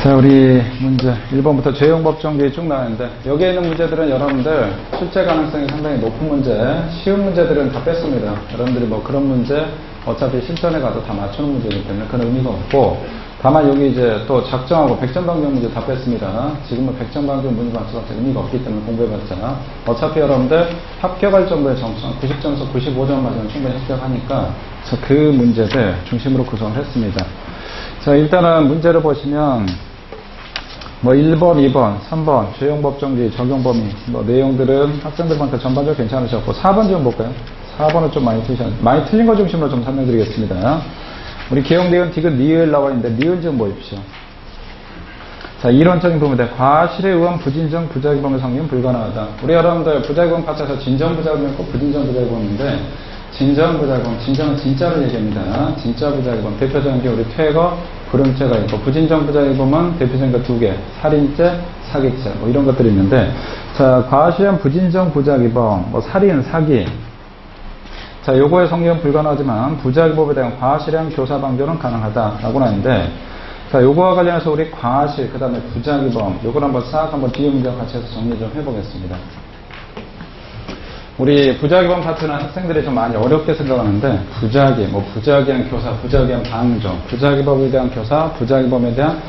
자, 우리 문제 1번부터 죄용법정규이 쭉 나왔는데 여기에 있는 문제들은 여러분들 출제 가능성이 상당히 높은 문제, 쉬운 문제들은 다 뺐습니다. 여러분들이 뭐 그런 문제 어차피 실전에 가도 다 맞추는 문제이기 때문에 그런 의미가 없고, 다만 여기 이제 또 작정하고 백전방정 문제 다 뺐습니다. 지금은 백전방정 문제 맞춰서 의미가 없기 때문에 공부해봤자 어차피 여러분들 합격할 정도의 점수 90점에서 95점 맞으면 충분히 합격하니까 그 문제들 중심으로 구성을 했습니다. 자, 일단은 문제를 보시면 뭐 1번, 2번, 3번 죄용법정규 적용범위 뭐 내용들은 학생들한테 전반적으로 괜찮으셨고, 4번 좀 볼까요? 4번은 좀 많이 틀린 거 중심으로 좀 설명드리겠습니다. 우리 개용 니은, 디귿, 니을 나와 있는데 니을 좀 보십시오. 자, 이론적인 부분인데 과실에 의한 부진정 부작용범의 성립은 불가능하다. 우리 여러분들 부작용 파트에서 진정 부작용이 있고 부진정 부작용인데, 진정 부작용, 진정은 진짜를 얘기합니다. 진짜 부작용 대표적인 게 우리 퇴거, 불응죄가 있고, 부진정 부작용은 대표적인 거 두 개, 살인죄, 사기죄 뭐 이런 것들이 있는데, 자, 과실한 부진정 부작용, 뭐 살인, 사기, 자, 요거의 성립은 불가능하지만 부작위법에 대한 과실형 교사 방조는 가능하다라고 하는데, 자, 요거와 관련해서 우리 과실, 그 다음에 부작위범, 요걸 한번 뒤에 문제와 같이 해서 정리 좀 해보겠습니다. 우리 부작위범 파트는 학생들이 좀 많이 어렵게 생각하는데, 부작위한 교사, 부작위한 방조, 부작위법에 대한 교사, 부작위범에 대한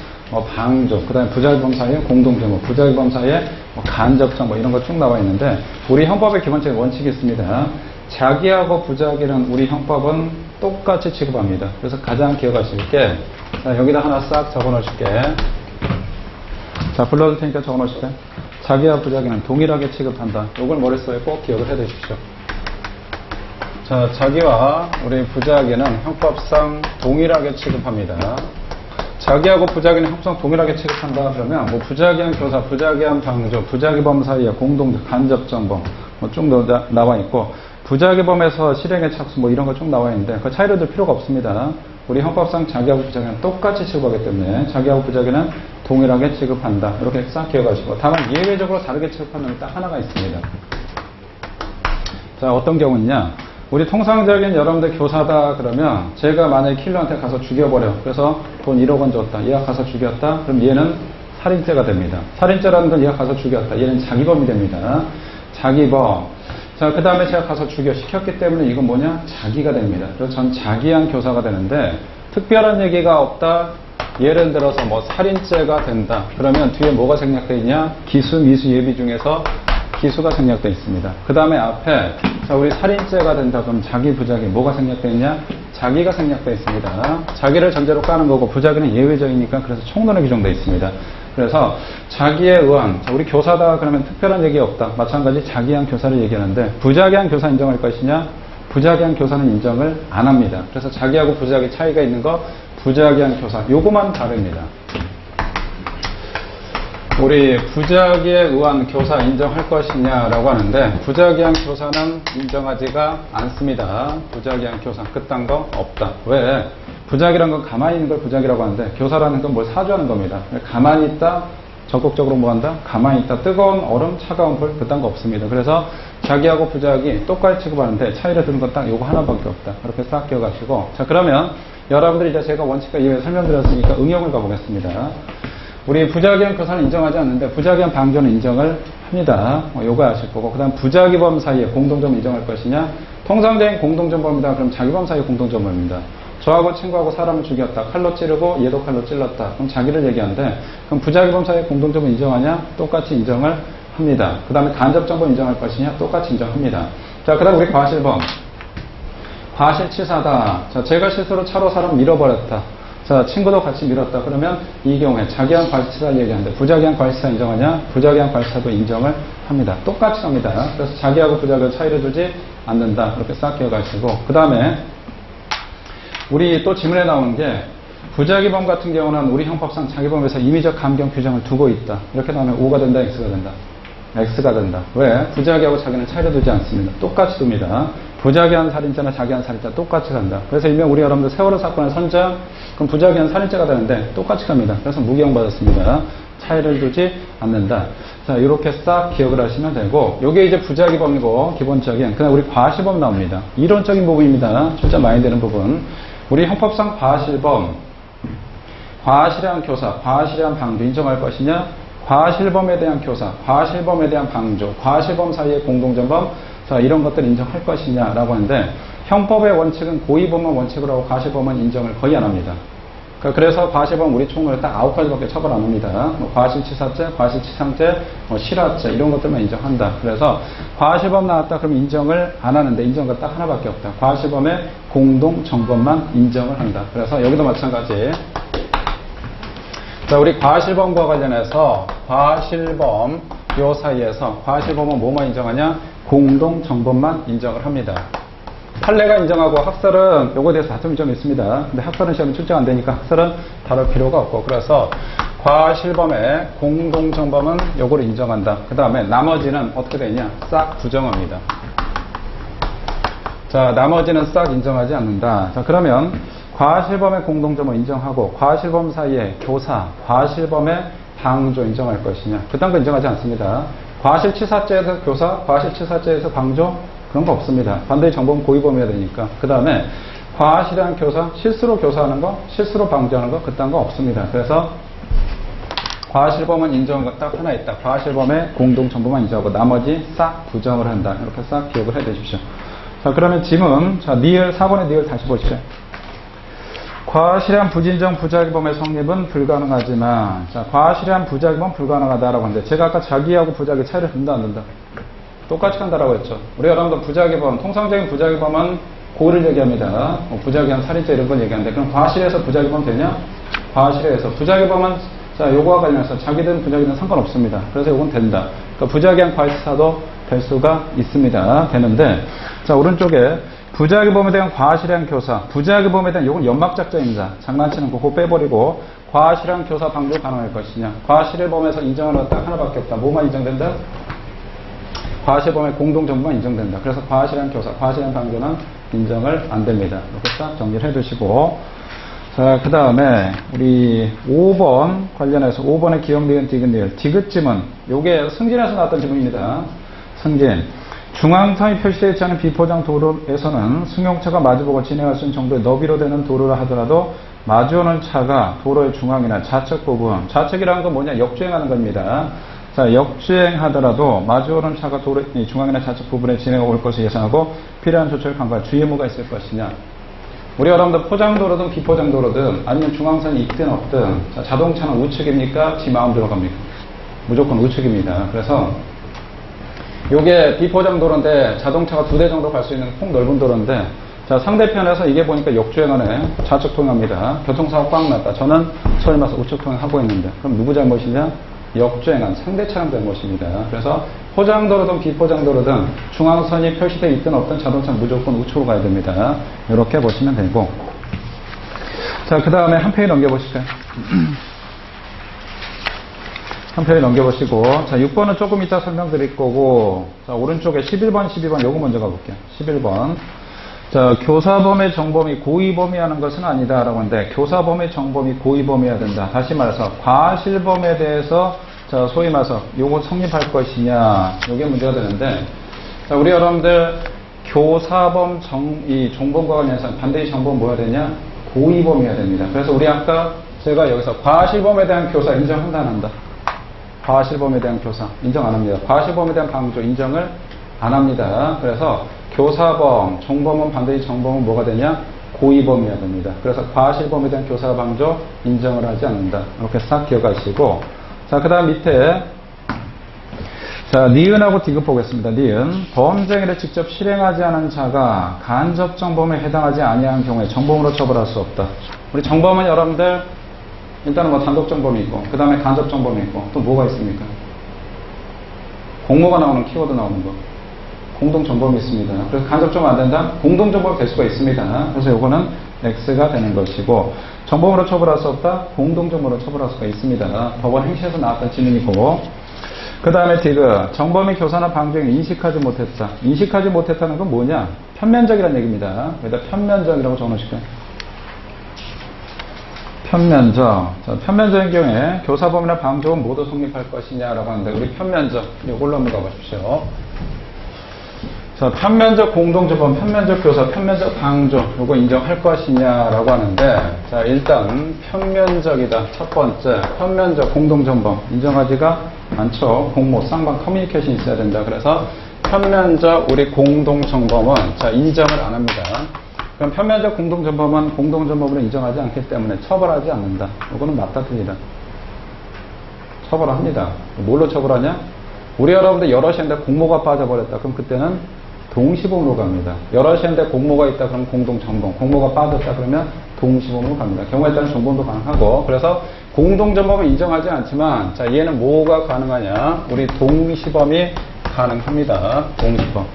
방조, 그 다음에 부작위범 사이에 공동점, 부작위범 사이에 간접성 이런 거 쭉 나와 있는데, 우리 형법의 기본적인 원칙이 있습니다. 자기하고 부작위는 우리 형법은 똑같이 취급합니다. 그래서 가장 기억하실 게, 자, 여기다 하나 싹 적어 놓으실게. 자, 불러줄 테니까 적어 놓으실게. 자기와 부작위는 동일하게 취급한다. 이걸 머릿속에 꼭 기억을 해 두십시오. 자, 자기와 우리 부작위는 형법상 동일하게 취급합니다. 자기하고 부작위는 형법상 동일하게 취급한다. 그러면 뭐 부작위한 교사, 부작위한 방조, 부작위범 사이에 공동, 간접정범 쭉 나와 있고, 부작위범에서 실행의 착수 이런 거 쭉 나와 있는데 그 차이를 들 필요가 없습니다. 우리 형법상 자기하고 부작위는 똑같이 취급하기 때문에 자기하고 부작위는 동일하게 취급한다. 이렇게 싹 기억하시고, 다만 예외적으로 다르게 취급하는 게 딱 하나가 있습니다. 자, 어떤 경우냐, 우리 통상적인 여러분들 교사다 그러면 제가 만약에 킬러한테 가서 죽여버려. 그래서 돈 1억 원 줬다. 얘가 가서 죽였다. 그럼 얘는 살인죄가 됩니다. 살인죄라는 건 얘가 가서 죽였다. 얘는 자기범이 됩니다. 자기범. 자, 그 다음에 제가 가서 시켰기 때문에 이건 뭐냐? 자기가 됩니다. 그래서 전 자기한 교사가 되는데, 특별한 얘기가 없다. 예를 들어서 뭐 살인죄가 된다. 그러면 뒤에 뭐가 생략되어 있냐? 기수, 미수, 예비 중에서 기수가 생략되어 있습니다. 그 다음에 앞에, 자, 우리 살인죄가 된다. 그럼 자기, 부작위 뭐가 생략되어 있냐? 자기가 생략되어 있습니다. 자기를 전제로 까는 거고, 부작위는 예외적이니까 그래서 총론에 규정되어 있습니다. 그래서 자기에 의한, 자, 우리 교사다 그러면 특별한 얘기 없다. 마찬가지 자기한 교사를 얘기하는데, 부작위한 교사 인정할 것이냐? 부작위한 교사는 인정을 안 합니다. 그래서 자기하고 부작위 차이가 있는 거, 부작위한 교사, 요거만 다릅니다. 우리 부작위에 의한 교사 인정할 것이냐라고 하는데, 부작위한 교사는 인정하지가 않습니다. 부작위한 교사, 그딴 거 없다. 왜? 부작이라는 건 가만히 있는 걸 부작이라고 하는데, 교사라는 건 뭘 사주하는 겁니다. 가만히 있다, 적극적으로 뭐 한다? 가만히 있다, 뜨거운 얼음, 차가운 불, 그딴 거 없습니다. 그래서 자기하고 부작이 똑같이 취급하는데 차이를 두는 건 딱 요거 하나밖에 없다. 그렇게 싹 기억하시고, 자, 그러면 여러분들이 이제 제가 원칙과 이외에 설명드렸으니까 응용을 가보겠습니다. 우리 부작위한 교사는 인정하지 않는데 부작위한 방조는 인정을 합니다. 요거 아실 거고, 그 다음 부작위범 사이에 공동점 인정할 것이냐? 통상적인 공동점범이다. 그럼 자기범 사이에 공동점범입니다. 저하고 친구하고 사람을 죽였다. 칼로 찌르고 얘도 칼로 찔렀다. 그럼 자기를 얘기하는데, 그럼 부작위범 사이에 공동점을 인정하냐? 똑같이 인정을 합니다. 그 다음에 간접정범 인정할 것이냐? 똑같이 인정합니다. 자, 그 다음 우리 과실범. 과실치사다. 자, 제가 실수로 차로 사람 밀어버렸다. 자, 친구도 같이 밀었다. 그러면 이 경우에 자기한 과실치사를 얘기하는데, 부작위한 과실치사 인정하냐? 부작위한 과실치사도 인정을 합니다. 똑같이 합니다. 그래서 자기하고 부작위의 차이를 두지 않는다. 이렇게 싹 기억하시고, 그 다음에 우리 또 지문에 나오는 게, 부작위범 같은 경우는 우리 형법상 자기범에서 임의적 감경 규정을 두고 있다. 이렇게 나오면 O가 된다, X가 된다. X가 된다. 왜? 부작위하고 자기는 차이를 두지 않습니다. 똑같이 둡니다. 부작위한 살인죄나 자기한 살인죄 똑같이 간다. 그래서 일명 우리 여러분들 세월호 사건의 선장, 그럼 부작위한 살인죄가 되는데 똑같이 갑니다. 그래서 무기형 받았습니다. 차이를 두지 않는다. 자, 이렇게 싹 기억을 하시면 되고, 요게 이제 부작위범이고 기본적인, 그다음 우리 과실범 나옵니다. 이론적인 부분입니다. 출제 많이 되는 부분. 우리 형법상 과실범, 과실에 대한 교사, 과실에 대한 방조 인정할 것이냐, 과실범에 대한 교사, 과실범에 대한 방조, 과실범 사이의 공동전범, 자, 이런 것들 인정할 것이냐라고 하는데, 형법의 원칙은 고의범은 원칙으로 하고 과실범은 인정을 거의 안 합니다. 그래서 과실범 우리 총으로 딱 9가지밖에 처벌 안 합니다. 뭐 과실치사죄, 과실치상죄, 뭐 실화죄 이런 것들만 인정한다. 그래서 과실범 나왔다 그러면 인정을 안 하는데 인정가 딱 하나밖에 없다. 과실범의 공동정범만 인정을 한다. 그래서 여기도 마찬가지. 자, 우리 과실범과 관련해서 과실범 요 사이에서 과실범은 뭐만 인정하냐? 공동정범만 인정을 합니다. 판례가 인정하고 학설은 요거에 대해서 다툼이 좀 있습니다. 근데 학설은 시험에 출제가 안 되니까 학설은 다룰 필요가 없고, 그래서 과실범의 공동정범은 요거를 인정한다. 그 다음에 나머지는 어떻게 되냐? 싹 부정합니다. 자, 나머지는 싹 인정하지 않는다. 자, 그러면 과실범의 공동점을 인정하고 과실범 사이에 교사, 과실범의 방조 인정할 것이냐? 그딴 거 인정하지 않습니다. 과실치사죄에서 교사, 과실치사죄에서 방조 그런 거 없습니다. 반대의 정범 고의범이어야 되니까. 그 다음에 과실한 교사, 실수로 교사하는 거, 실수로 방조하는 거 그딴 거 없습니다. 그래서 과실범은 인정한 거 딱 하나 있다. 과실범의 공동정범만 인정하고 나머지 싹 부정을 한다. 이렇게 싹 기억을 해 두십시오. 자, 그러면 지문, 자, 니을, 4번의 니을 다시 보시죠. 과실한 부진정 부작위범의 성립은 불가능하지만, 자, 과실한 부작위범 불가능하다라고 하는데, 제가 아까 자기하고 부작위 차이를 둔다, 안 둔다? 똑같이 간다라고 했죠. 우리 여러분들 부작위범, 통상적인 부작위범은 고의를 얘기합니다. 부작위한 살인죄 이런 걸 얘기하는데, 그럼 과실에서 부작위범 되냐? 과실에서. 부작위범은, 자, 요거와 관련해서 자기든 부작위든 상관없습니다. 그래서 요건 된다. 그러니까 부작위한 과실사도 될 수가 있습니다. 되는데, 자, 오른쪽에 부작위범에 대한 과실한 교사, 부작위범에 대한 요건 연막작전입니다. 장난치는 거 그거 빼버리고 과실한 교사 방조 가능할 것이냐. 과실범에서 인정하는 건 딱 하나밖에 없다. 뭐만 인정된다? 과실범의 공동정범만 인정된다. 그래서 과실한 교사, 과실한 방조는 인정을 안 됩니다. 이렇게 딱 정리를 해두시고, 자, 그 다음에 우리 5번 관련해서 5번의 기억, 니은, 디귿, 니을. 디귿짐은 요게 승진에서 나왔던 지문입니다. 승진. 중앙선이 표시되어 있지 않은 비포장 도로에서는 승용차가 마주보고 진행할 수 있는 정도의 너비로 되는 도로라 하더라도 마주오는 차가 도로의 중앙이나 좌측 부분, 좌측이라는 건 뭐냐? 역주행하는 겁니다. 자, 역주행하더라도 마주오는 차가 도로의 중앙이나 좌측 부분에 진행해 올 것을 예상하고 필요한 조처를 강구할 주의 의무가 있을 것이냐. 우리 여러분들 포장도로든 비포장도로든 아니면 중앙선이 있든 없든, 자, 자동차는 우측입니까? 지 마음대로 갑니까? 무조건 우측입니다. 그래서 요게 비포장 도로인데 자동차가 2대 정도 갈 수 있는 폭넓은 도로인데, 자, 상대편에서 이게 보니까 역주행하네. 좌측 통행합니다. 교통사고 꽉 났다. 저는 처음 와서 우측 통행하고 있는데, 그럼 누구 잘못이냐? 역주행한 상대 차량 잘못입니다. 그래서 포장도로든 비포장도로든 중앙선이 표시되어 있든 없든 자동차는 무조건 우측으로 가야 됩니다. 이렇게 보시면 되고, 자, 그 다음에 한 페이지 넘겨보실까요? 한 페이지 넘겨보시고, 자, 6번은 조금 이따 설명드릴 거고, 자, 오른쪽에 11번, 12번, 요거 먼저 가볼게요. 11번. 자, 교사범의 정범이 고의범이하는 것은 아니다라고 하는데, 교사범의 정범이 고의범이어야 된다. 다시 말해서, 과실범에 대해서, 자, 소위 말해서, 요거 성립할 것이냐, 요게 문제가 되는데, 자, 우리 여러분들, 교사범 이 정범과 관련해서 반드시 정범은 뭐야 되냐? 고의범이어야 됩니다. 그래서 우리 아까 제가 여기서 과실범에 대한 교사 인정한다, 안 한다? 과실범에 대한 교사 인정 안 합니다. 과실범에 대한 방조 인정을 안 합니다. 그래서 교사범, 정범은 반드시 정범은 뭐가 되냐? 고의범이어야 됩니다. 그래서 과실범에 대한 교사 방조 인정을 하지 않는다. 이렇게 싹 기억하시고, 자, 그 다음 밑에, 자, 니은하고 디귿 보겠습니다. 니은. 범죄행위를 직접 실행하지 않은 자가 간접 정범에 해당하지 아니한 경우에 정범으로 처벌할 수 없다. 우리 정범은 여러분들 일단은 뭐 단독 정범이 있고, 그 다음에 간접 정범이 있고, 또 뭐가 있습니까? 공모가 나오는 키워드 나오는 거. 공동 정범이 있습니다. 그래서 간접 정범 안 된다? 공동 정범이 될 수가 있습니다. 그래서 요거는 X가 되는 것이고, 정범으로 처벌할 수 없다? 공동 정범으로 처벌할 수가 있습니다. 법원 행시에서 나왔던 지문이고, 그 다음에 디귿. 정범이 교사나 방조행위 인식하지 못했다. 인식하지 못했다는 건 뭐냐? 편면적이라는 얘기입니다. 여기다 편면적이라고 적어놓으실까요? 편면적. 자, 편면적인 경우에 교사범이나 방조는 모두 성립할 것이냐라고 하는데, 우리 편면적, 이걸로 한번 가보십시오. 자, 자, 편면적 공동조범, 편면적 교사, 편면적 방조, 요거 인정할 것이냐라고 하는데, 자, 일단 편면적이다. 첫 번째, 편면적 공동조범 인정하지가 않죠. 공모, 쌍방 커뮤니케이션이 있어야 된다. 그래서 편면적 우리 공동정범은 자, 인정을 안 합니다. 그럼 편면적 공동정범은 공동정범을 인정하지 않기 때문에 처벌하지 않는다. 요거는 맞다 틀리다. 처벌합니다. 뭘로 처벌하냐? 우리 여러분들 여럿이 했는데 공모가 빠져버렸다. 그럼 그때는 동시범으로 갑니다. 여럿이 했는데 공모가 있다. 그러면 공동정범. 공모가 빠졌다. 그러면 동시범으로 갑니다. 경우에 따른 정범도 가능하고. 그래서 공동정범을 인정하지 않지만 자, 얘는 뭐가 가능하냐? 우리 동시범이 가능합니다. 동시범.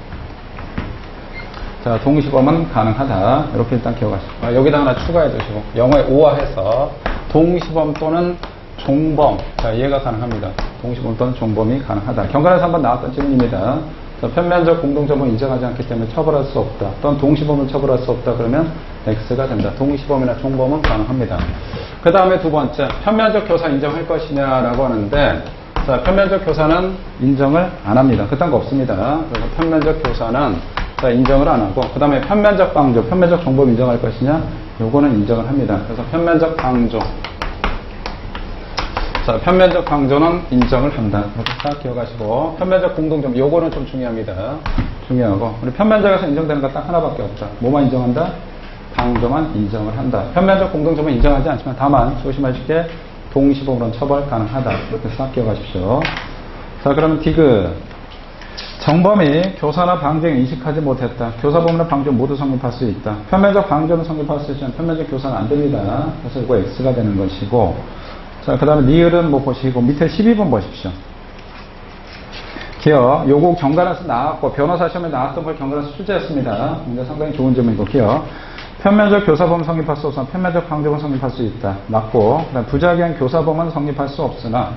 자, 동시범은 가능하다. 이렇게 일단 기억하시고. 여기다 하나 추가해 주시고. 영어에 오화해서 동시범 또는 종범. 자, 이해가 가능합니다. 동시범 또는 종범이 가능하다. 경관에서 한번 나왔던 질문입니다. 자, 편면적 공동점을 인정하지 않기 때문에 처벌할 수 없다. 또는 동시범을 처벌할 수 없다. 그러면 X가 된다. 동시범이나 종범은 가능합니다. 그 다음에 두 번째, 편면적 교사 인정할 것이냐라고 하는데, 자, 편면적 교사는 인정을 안 합니다. 그딴 거 없습니다. 그래서 편면적 교사는 자, 인정을 안 하고, 그 다음에 편면적 방조, 편면적 종범 인정할 것이냐? 요거는 인정을 합니다. 그래서 편면적 방조. 자, 편면적 방조는 인정을 한다. 이렇게 딱 기억하시고, 편면적 공동점, 요거는 좀 중요합니다. 중요하고, 우리 편면적에서 인정되는 거 딱 하나밖에 없다. 뭐만 인정한다? 방조만 인정을 한다. 편면적 공동점은 인정하지 않지만 다만 조심하시게 동시범으로는 처벌 가능하다. 이렇게 딱 기억하십시오. 자, 그러면 디귿. 정범이 교사나 방조에 인식하지 못했다. 교사범이나 방조 모두 성립할 수 있다. 편면적 방조는 성립할 수 있지만 편면적 교사는 안 됩니다. 그래서 이거 X가 되는 것이고, 자, 그 다음에 니을은 뭐 보시고, 밑에 12번 보십시오. 기억, 요거 경관에서 나왔고, 변호사 시험에 나왔던 걸 경관에서 출제했습니다. 근데 상당히 좋은 점이고, 기억. 편면적 교사범 성립할 수 없으나 편면적 방조범 성립할 수 있다. 맞고, 그 다음 부작위한 교사범은 성립할 수 없으나,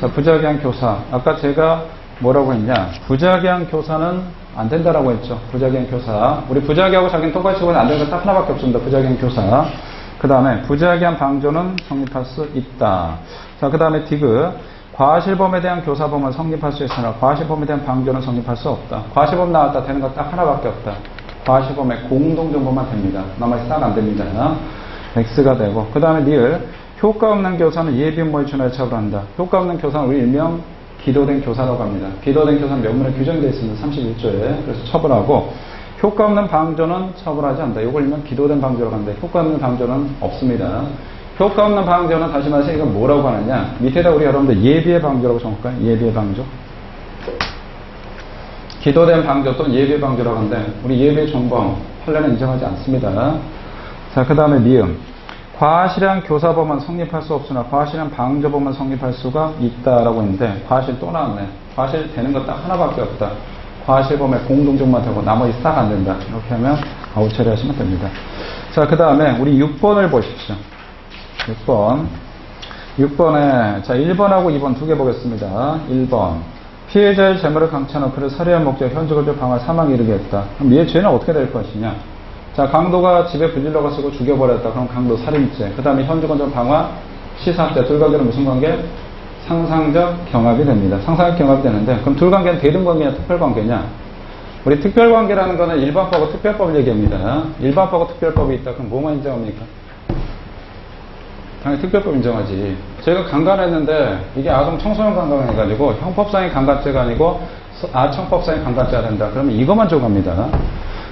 자, 부작위한 교사. 아까 제가 뭐라고 했냐. 부작위한 교사는 안 된다라고 했죠. 부작위한 교사. 우리 부작위하고 자기는 똑같이 보면 안 되는 거 딱 하나밖에 없습니다. 부작위한 교사. 그 다음에 부작위한 방조는 성립할 수 있다. 자, 그 다음에 디귿. 과실범에 대한 교사범은 성립할 수 있으나 과실범에 대한 방조는 성립할 수 없다. 과실범 나왔다. 되는 거 딱 하나밖에 없다. 과실범의 공동정범만 됩니다. 나머지 딱 안 됩니다. X가 되고. 그 다음에 니을. 효과 없는 교사는 예비인모에 준하여 처벌한다. 효과 없는 교사는 우리 일명 기도된 교사라고 합니다. 기도된 교사는 명문에 규정되어 있습니다. 31조에. 그래서 처벌하고, 효과 없는 방조는 처벌하지 않는다. 이걸 일명 기도된 방조라고 하는데, 효과 없는 방조는 없습니다. 효과 없는 방조는 다시 말해서 이건 뭐라고 하느냐. 밑에다 우리 여러분들 예비의 방조라고 적을까요? 예비의 방조. 기도된 방조 또는 예비의 방조라고 하는데, 우리 예비의 종범, 판례는 인정하지 않습니다. 자, 그 다음에 니은. 과실한 교사범은 성립할 수 없으나 과실한 방조범은 성립할 수가 있다라고 했는데 과실 또 나왔네. 과실 되는 거 딱 하나밖에 없다. 과실범의 공동정만 되고 나머지 싹 안 된다. 이렇게 하면 아웃 처리하시면 됩니다. 자, 그 다음에 우리 6번을 보십시오. 6번. 6번에 자 1번하고 2번 두 개 보겠습니다. 1번. 피해자의 재물을 강취하는 그를 살해한 목적 현주급여 방화 사망에 이르게 했다. 그럼 얘 죄는 어떻게 될 것이냐. 자, 강도가 집에 불질러가 쓰고 죽여버렸다. 그럼 강도 살인죄. 그 다음에 현주건전 방화 치사죄. 둘 관계는 무슨 관계? 상상적 경합이 됩니다. 상상적 경합이 되는데 그럼 둘 관계는 대등관계냐 특별관계냐? 우리 특별관계라는 거는 일반법하고 특별법을 얘기합니다. 일반법하고 특별법이 있다. 그럼 뭐만 인정합니까? 당연히 특별법 인정하지. 제가 강간했는데 이게 아동 청소년 강간해가지고 형법상의 강간죄가 아니고 청법상의 강간죄가 된다. 그러면 이것만 적합니다.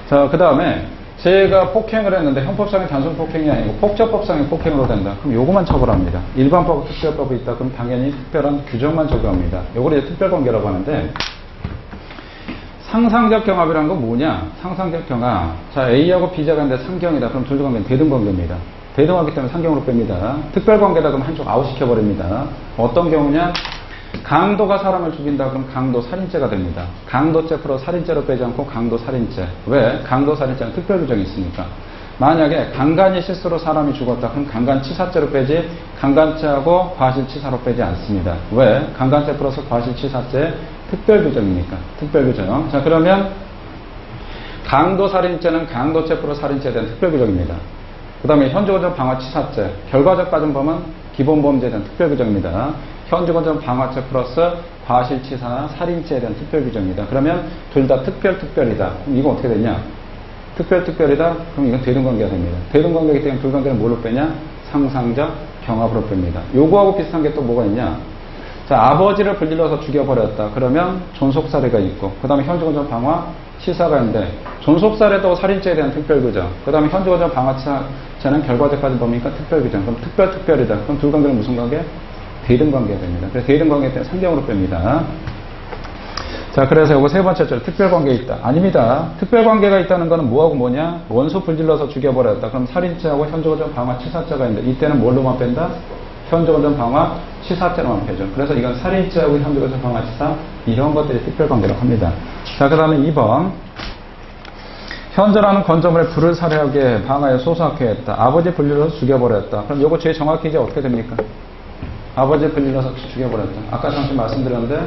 자, 그 다음에 제가 폭행을 했는데 형법상의 단순 폭행이 아니고 폭처법상의 폭행으로 된다. 그럼 요거만 처벌합니다. 일반법과 특별법이 있다. 그럼 당연히 특별한 규정만 적용합니다. 요걸 이제 특별관계라고 하는데 상상적 경합이라는 건 뭐냐? 상상적 경합. 자, A하고 B자가 있는데 상경이다. 그럼 둘 관계는 대등관계입니다. 대등하기 때문에 상경으로 뺍니다. 특별관계다. 그럼 한쪽 아웃시켜버립니다. 어떤 경우냐? 강도가 사람을 죽인다. 그럼 강도 살인죄가 됩니다. 강도죄 플러스 살인죄로 빼지 않고 강도 살인죄. 왜? 강도 살인죄는 특별 규정이 있으니까. 만약에 강간이 실수로 사람이 죽었다. 그럼 강간치사죄로 빼지 강간죄하고 과실치사로 빼지 않습니다. 왜? 강간죄 플러스 과실치사죄 특별 규정이니까. 특별 규정. 자, 그러면 강도 살인죄는 강도죄 플러스 살인죄에 대한 특별 규정입니다. 그 다음에 현주건전 방화치사죄. 결과적 가중범은 기본범죄에 대한 특별 규정입니다. 현주건전 방화죄 플러스 과실치사나 살인죄에 대한 특별규정이다. 그러면 둘 다 특별이다. 그럼 이건 어떻게 되냐? 특별이다. 그럼 이건 대등관계가 됩니다. 대등관계이기 때문에 불관계는 뭘로 빼냐? 상상적 경합으로 뺍니다. 요거하고 비슷한 게 또 뭐가 있냐? 자, 아버지를 불질러서 죽여버렸다. 그러면 존속살해가 있고, 그 다음에 현주건전 방화 치사가 있는데, 존속살해도 살인죄에 대한 특별규정, 그 다음에 현주건전 방화 치사는 결과적까지 뭡니까? 특별규정. 그럼 특별이다. 그럼 둘 관계는 무슨 관계? 대등관계가 됩니다. 그래서 대등관계 때문에 상경으로 뺍니다. 자, 그래서 요거 세 번째 줄 특별관계가 있다. 아닙니다. 특별관계가 있다는 거는 뭐하고 뭐냐? 원수 불질러서 죽여버렸다. 그럼 살인죄하고 현주건전 방화 치사죄가 있는데, 이때는 뭘로만 뺀다? 현주건전 방화 치사죄로만 빼죠. 그래서 이건 살인죄하고 현주건전 방화 치사 이런 것들이 특별관계라고 합니다. 자, 그 다음에 2번. 현저라는 건조물에 불을 살해하게 방화에 소수하게 했다. 아버지 불질러서 죽여버렸다. 그럼 요거 제일 정확히 이제 어떻게 됩니까? 아버지 불질러서 죽여버렸다. 아까 잠시 말씀드렸는데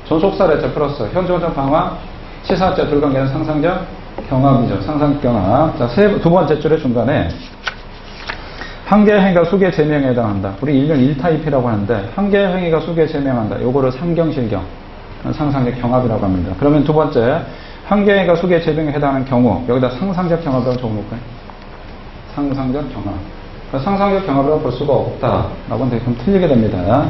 존속살해죄 플러스 현주건전 방화 치사죄 둘 관계는 상상적 경합이죠. 상상적 경합. 자, 두 번째 줄의 중간에 한 개의 행위가 수개의 제명에 해당한다. 우리 일명 1타입이라고 하는데 한 개의 행위가 수개의 제명한다. 요거를 상경실경, 상상적 경합이라고 합니다. 그러면 두 번째, 한 개의 행위가 수개의 제명에 해당하는 경우 여기다 상상적 경합이라고 적어놓을까요? 상상적 경합. 상상적 경합이라고 볼 수가 없다라고 하는데 그럼 틀리게 됩니다.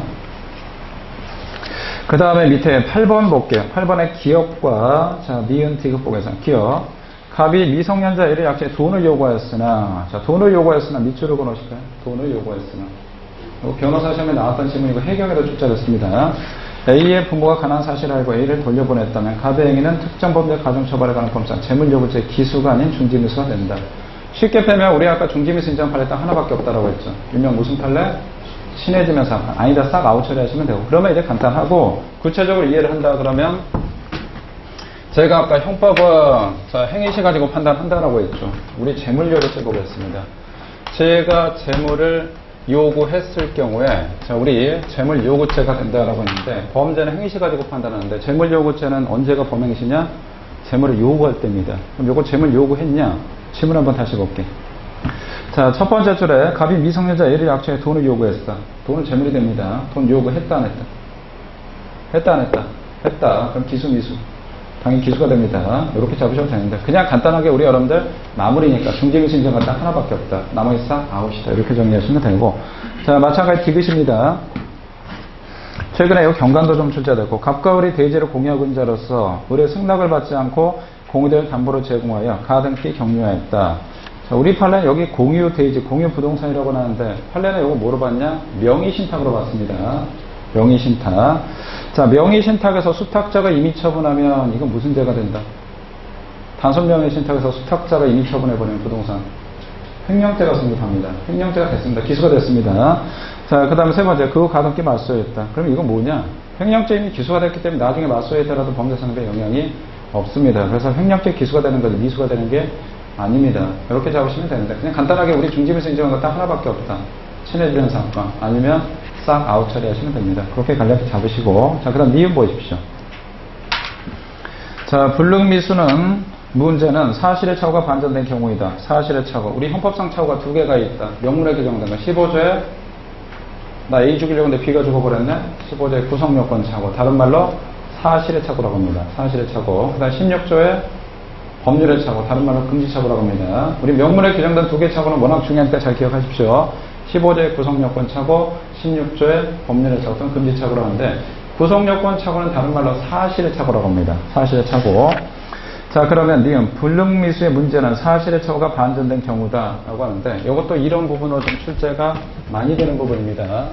그 다음에 밑에 8번 볼게요. 8번의 기업과 자, 니은 디귿 보겠습니다. 기업. 갑이 미성년자 A를 약속에 돈을 요구하였으나, 자, 돈을 요구하였으나 밑줄을 그어놓으실까요? 돈을 요구하였으나. 변호사 시험에 나왔던 질문이고 해경에도 출제됐습니다. A의 부모가 가난한 사실을 알고 A를 돌려보냈다면 갑의 행위는 특정 범죄 가중처벌에 관한 범죄, 재물요구죄 기수가 아닌 중지미수가 된다. 쉽게 빼면 우리 아까 중지미수 인정 판례 딱 하나밖에 없다라고 했죠. 일명 무슨 판례? 친해지면 사건. 아니다 싹 아웃 처리하시면 되고. 그러면 이제 간단하고 구체적으로 이해를 한다 그러면 제가 아까 형법은 자, 행위시 가지고 판단한다라고 했죠. 우리 재물요구죄 보겠습니다. 제가 재물을 요구했을 경우에 자, 우리 재물요구죄가 된다라고 했는데 범죄는 행위시 가지고 판단하는데 재물요구죄는 언제가 범행시냐? 재물을 요구할 때입니다. 그럼 요거 재물 요구했냐? 질문 한번 다시 볼게. 자, 첫 번째 줄에 갑이 미성년자 A를 약속에 돈을 요구했다. 돈은 재물이 됩니다. 돈 요구했다 안 했다? 했다 안 했다? 했다. 그럼 기수 미수. 당연히 기수가 됩니다. 이렇게 잡으셔도 되는데 그냥 간단하게 우리 여러분들 마무리니까 중지미수 인정가 딱 하나밖에 없다. 나머지 싹 아웃이다. 이렇게 정리하시면 되고 자 마찬가지 디귿입니다. 최근에 이 경관도 좀 출제됐고 갑과 을이 대지를 공유하고 있는 자로서 을의 승낙을 받지 않고 공유대를 담보로 제공하여 가 등기 격려하였다. 자, 우리 판례는 여기 공유 대지, 공유 부동산이라고 하는데 판례는 이거 뭐로 봤냐? 명의신탁으로 봤습니다. 명의신탁. 자, 명의신탁에서 수탁자가 임의 처분하면 이건 무슨 죄가 된다? 단순 명의신탁에서 수탁자가 임의 처분해버리는 부동산. 횡령죄가 성립합니다. 횡령죄가 됐습니다. 기수가 됐습니다. 자, 그 다음에 세 번째, 그거 가등기 맞소했다. 그럼 이건 뭐냐? 횡령죄 이미 기수가 됐기 때문에 나중에 맞소했더라도 범죄상법에 영향이 없습니다. 그래서 횡령죄 기수가 되는 거지 미수가 되는 게 아닙니다. 이렇게 잡으시면 되는데 그냥 간단하게 우리 중지미수 인정한 거 딱 하나밖에 없다. 친해지는 사건 아니면 싹 아웃 처리하시면 됩니다. 그렇게 간략히 잡으시고 자, 그 다음 니은 보십시오. 자, 불능미수는 문제는 사실의 착오가 반전된 경우이다. 사실의 착오. 우리 형법상 착오가 두 개가 있다. 명문에 규정된 거. 15조에 나 A 죽이려고 했는데 B가 죽어버렸네. 15조에 구성요건 착오. 다른 말로 사실의 착오라고 합니다. 사실의 착오. 그 다음 16조에 법률의 착오. 다른 말로 금지 착오라고 합니다. 우리 명문에 규정된 두 개의 착오는 워낙 중요하니까 잘 기억하십시오. 15조의 구성요건 착오, 16조의 법률의 착오 또는 금지 착오라고 하는데 구성요건 착오는 다른 말로 사실의 착오라고 합니다. 사실의 착오. 자, 그러면 니은 불능미수의 문제는 사실의 착오가 반전된 경우다 라고 하는데 이것도 이런 부분으로 좀 출제가 많이 되는 부분입니다.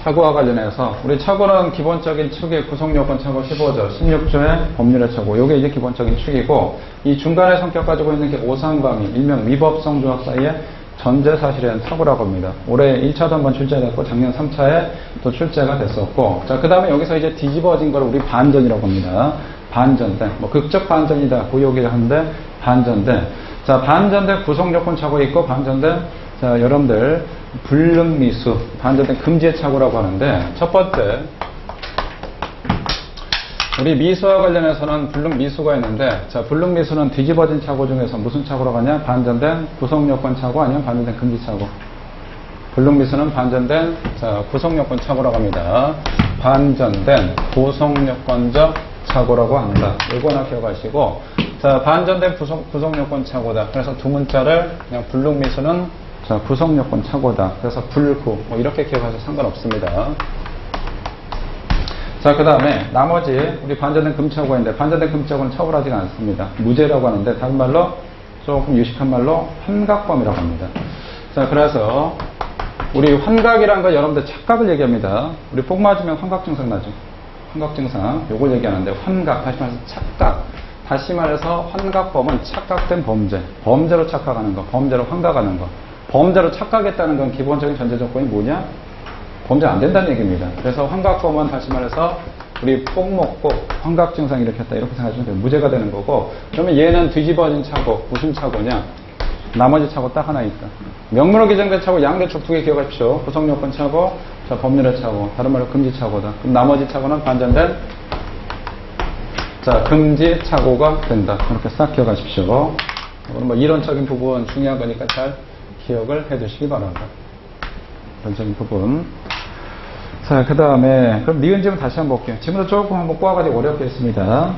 착오와 관련해서 우리 착오는 기본적인 축의 구성요건 착오 15조, 16조의 법률의 착오. 이게 이제 기본적인 축이고 이 중간에 성격 가지고 있는 게 오상방위, 일명 위법성 조합 사이에 전제사실에 대한 착오라고 합니다. 올해 1차도 한번 출제됐고 작년 3차에 또 출제가 됐었고 자, 그 다음에 여기서 이제 뒤집어진 걸 우리 반전이라고 합니다. 반전된, 뭐 극적 반전이다 고요기를 하는데 반전된 자, 반전된 구성요건 착오 있고 반전된 자, 여러분들 불능미수, 반전된 금지의 착오라고 하는데 첫 번째 우리 미수와 관련해서는 불능미수가 있는데 자, 불능미수는 뒤집어진 착오 중에서 무슨 착오라고 하냐? 반전된 구성요건 착오 아니면 반전된 금지 착오. 불능미수는 반전된 구속요건 착오라고 합니다. 반전된 구속요건적 착오라고 한다. 이거 하나 기억하시고, 반전된 구속요건 착오다. 그래서 두 문자를 그냥 불능미수는 구속요건 착오다. 그래서 불구 뭐 이렇게 기억하셔도 상관없습니다. 그 다음에 나머지 우리 반전된 금착오가 있는데, 반전된 금착오는 처벌하지가 않습니다. 무죄라고 하는데, 다른 말로 조금 유식한 말로 환각범이라고 합니다. 그래서 우리 환각이라는 건 여러분들 착각을 얘기합니다. 우리 복 맞으면 환각 증상 나죠. 환각 증상 요걸 얘기하는데, 환각 다시 말해서 착각. 다시 말해서 환각범은 착각된 범죄. 범죄로 착각하는 거, 범죄로 환각하는 거. 범죄로 착각했다는 건 기본적인 전제 조건이 뭐냐? 범죄 안 된다는 얘기입니다. 그래서 환각범은 다시 말해서 우리 복 먹고 환각 증상 일으켰다 이렇게 생각하시면 돼요. 무죄가 되는 거고, 그러면 얘는 뒤집어진 착오, 무슨 착오냐? 나머지 착오 딱 하나 있다. 명문으로 규정된 착오 양대축 두 개 기억하십시오. 구속요건 착오, 법률의 착오, 다른 말로 금지 착오다. 그럼 나머지 착오는 반전된 금지 착오가 된다. 이렇게 싹 기억하십시오. 오늘 뭐 이론적인 부분 중요한 거니까 잘 기억을 해 두시기 바랍니다. 이론적인 부분. 그 다음에 그럼 니은 지문 다시 한번 볼게요. 지문도 조금 한번 꼬아가지고 어렵게 했습니다.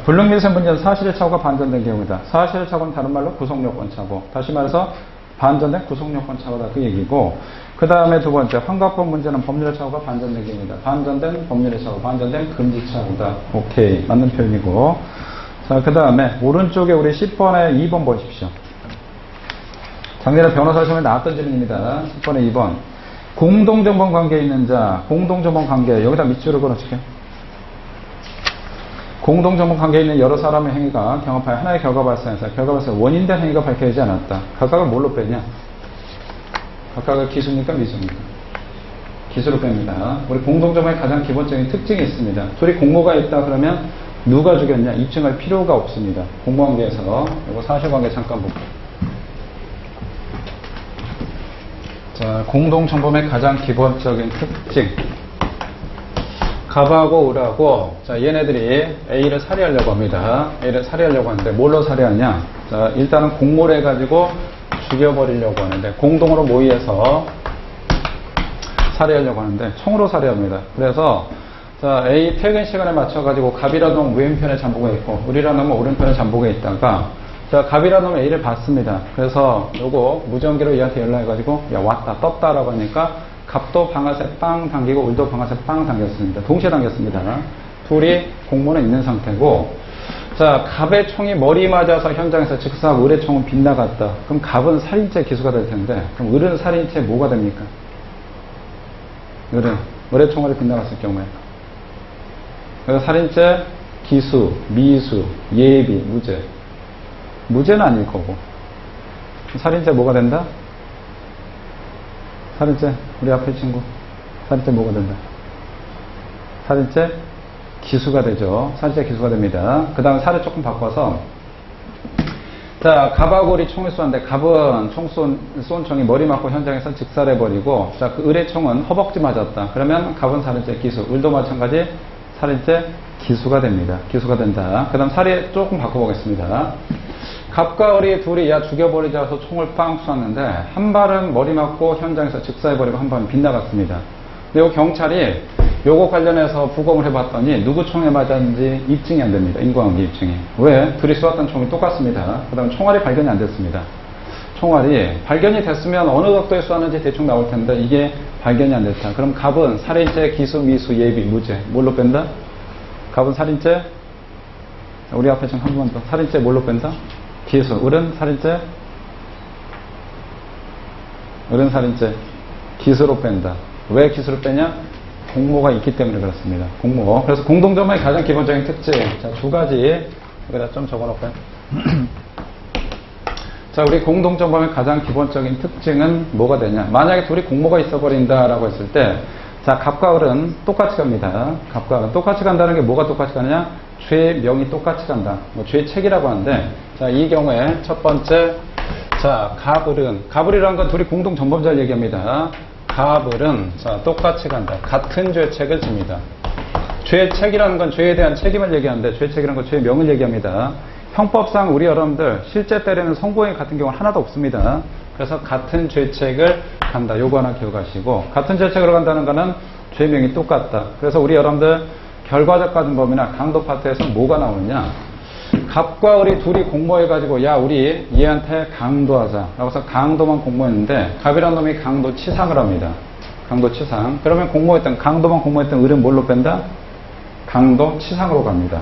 불능미수 문제는 사실의 착오가 반전된 경우다. 사실의 착오는 다른 말로 구속요건 착오. 다시 말해서 반전된 구속요건 착오다 그 얘기고, 그 다음에 두 번째 환각범 문제는 법률의 착오가 반전된 경우다. 반전된 법률의 착오, 반전된 금지 착오다. 오케이, 맞는 표현이고. 그 다음에 오른쪽에 우리 10번에 2번 보십시오. 작년에 변호사 시험에 나왔던 질문입니다. 10번에 2번. 공동정범 관계에 있는 자, 공동정범 관계, 여기다 밑줄을 걸어줄게요. 공동정범 관계에 있는 여러 사람의 행위가 경합하여 하나의 결과 발생해서 결과 발생 원인된 행위가 밝혀지지 않았다. 각각을 뭘로 빼냐? 각각을 기수입니까? 미수입니까? 기수로 뺍니다. 우리 공동정범의 가장 기본적인 특징이 있습니다. 둘이 공모가 있다 그러면 누가 죽였냐? 입증할 필요가 없습니다. 공모관계에서. 이거 사실관계 잠깐 볼게요. 공동정범의 가장 기본적인 특징. 갑하고 을하고, 얘네들이 A를 살해하려고 합니다. A를 살해하려고 하는데, 뭘로 살해하냐? 일단은 공모를 해가지고 죽여버리려고 하는데, 공동으로 모의해서 살해하려고 하는데, 총으로 살해합니다. 그래서, A 퇴근 시간에 맞춰가지고 갑이라는 놈 왼편에 잠복해 있고, 을이라는 놈은 오른편에 잠복해 있다가, 갑이라는 놈은 A를 봤습니다. 그래서 요거 무전기로 얘한테 연락해가지고, 야, 왔다, 떴다라고 하니까, 갑도 방아쇠 빵 당기고 을도 방아쇠 빵 당겼습니다. 동시에 당겼습니다. 둘이 공모는 있는 상태고, 갑의 총이 머리 맞아서 현장에서 즉사하고 을의 총은 빗나갔다. 그럼 갑은 살인죄 기수가 될 텐데, 그럼 을은 살인죄 뭐가 됩니까? 을의 총알이 빗나갔을 경우에. 그래서 살인죄, 기수, 미수, 예비, 무죄. 무죄는 아닐 거고. 살인죄 뭐가 된다? 살인죄, 우리 앞에 친구. 살인죄 뭐가 된다? 살인죄 기수가 되죠. 살인죄 기수가 됩니다. 그 다음에 살을 조금 바꿔서, 갑하고 을이 총을 쏘는데, 갑은 쏜 총이 머리 맞고 현장에서 직살해버리고, 그 을의 총은 허벅지 맞았다. 그러면 갑은 살인죄 기수, 을도 마찬가지 살인죄 기수가 됩니다. 기수가 된다. 그 다음 살이 조금 바꿔보겠습니다. 갑과 을이 둘이 야 죽여버리자 해서 총을 빵 쐈는데 한 발은 머리 맞고 현장에서 즉사해버리고 한 발은 빗나갔습니다. 근데 요 경찰이 요거 관련해서 부검을 해봤더니 누구 총에 맞았는지 입증이 안 됩니다. 인과관계 입증이. 왜? 둘이 쏘았던 총이 똑같습니다. 그 다음에 총알이 발견이 안 됐습니다. 총알이 발견이 됐으면 어느 각도에 쏘았는지 대충 나올 텐데 이게 발견이 안 됐다. 그럼 갑은 살인죄, 기수, 미수, 예비, 무죄. 뭘로 뺀다? 갑은 살인죄, 우리 앞에 좀 한 번 더. 살인죄 뭘로 뺀다? 기수. 을은 살인죄, 을은 살인죄 기수로 뺀다. 왜 기수로 빼냐? 공모가 있기 때문에 그렇습니다. 공모. 그래서 공동정범의 가장 기본적인 특징. 두 가지 여기다 좀 적어놓을까요? 우리 공동정범의 가장 기본적인 특징은 뭐가 되냐? 만약에 둘이 공모가 있어버린다라고 했을 때, 갑과 을은 똑같이 갑니다. 갑과 을은 똑같이 간다는 게 뭐가 똑같이 가느냐? 죄명이 똑같이 간다. 죄책이라고 하는데, 이 경우에 첫 번째, 갑을이라는 건 둘이 공동정범자를 얘기합니다. 갑을은 똑같이 간다. 같은 죄책을 집니다. 죄책이라는 건 죄에 대한 책임을 얘기하는데, 죄책이라는 건 죄명을 얘기합니다. 형법상 우리 여러분들 실제 때리는 선고행 같은 경우는 하나도 없습니다. 그래서 같은 죄책을 간다. 요거 하나 기억하시고, 같은 죄책으로 간다는 거는 죄명이 똑같다. 그래서 우리 여러분들 결과적 가중법이나 강도 파트에서 뭐가 나오느냐, 갑과 을이 둘이 공모해가지고 야 우리 얘한테 강도하자 라고 해서 강도만 공모했는데, 갑이라는 놈이 강도 치상을 합니다. 강도 치상. 그러면 강도만 공모했던 을은 뭘로 뺀다? 강도 치상으로 갑니다.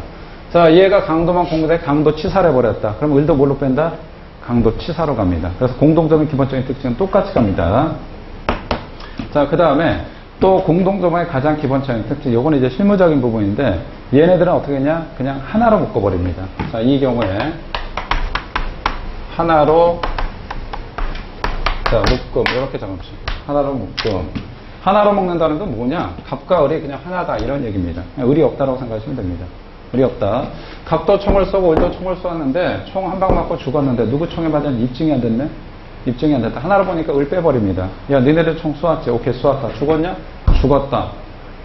자, 얘가 강도만 공모해 강도 치사를 해버렸다. 그럼 을도 뭘로 뺀다? 강도 치사로 갑니다. 그래서 공동점의 기본적인 특징은 똑같이 갑니다. 자, 그 다음에 또 공동점의 가장 기본적인 특징, 요거는 이제 실무적인 부분인데, 얘네들은 어떻게 했냐? 그냥 하나로 묶어버립니다. 자, 이 경우에 하나로, 자, 묶음, 이렇게 적읍시다. 하나로 묶음. 하나로 묶는다는 건 뭐냐? 갑과 을이 그냥 하나다, 이런 얘기입니다. 을이 없다라고 생각하시면 됩니다. 을이 없다. 갑도 총을 쏘고 을도 총을 쏘았는데 총 한 방 맞고 죽었는데 누구 총에 맞았는지 입증이 안 됐네? 입증이 안 됐다. 하나로 보니까 을 빼버립니다. 야, 니네들 총 쏘았지? 오케이, 쏘았다. 죽었냐? 죽었다.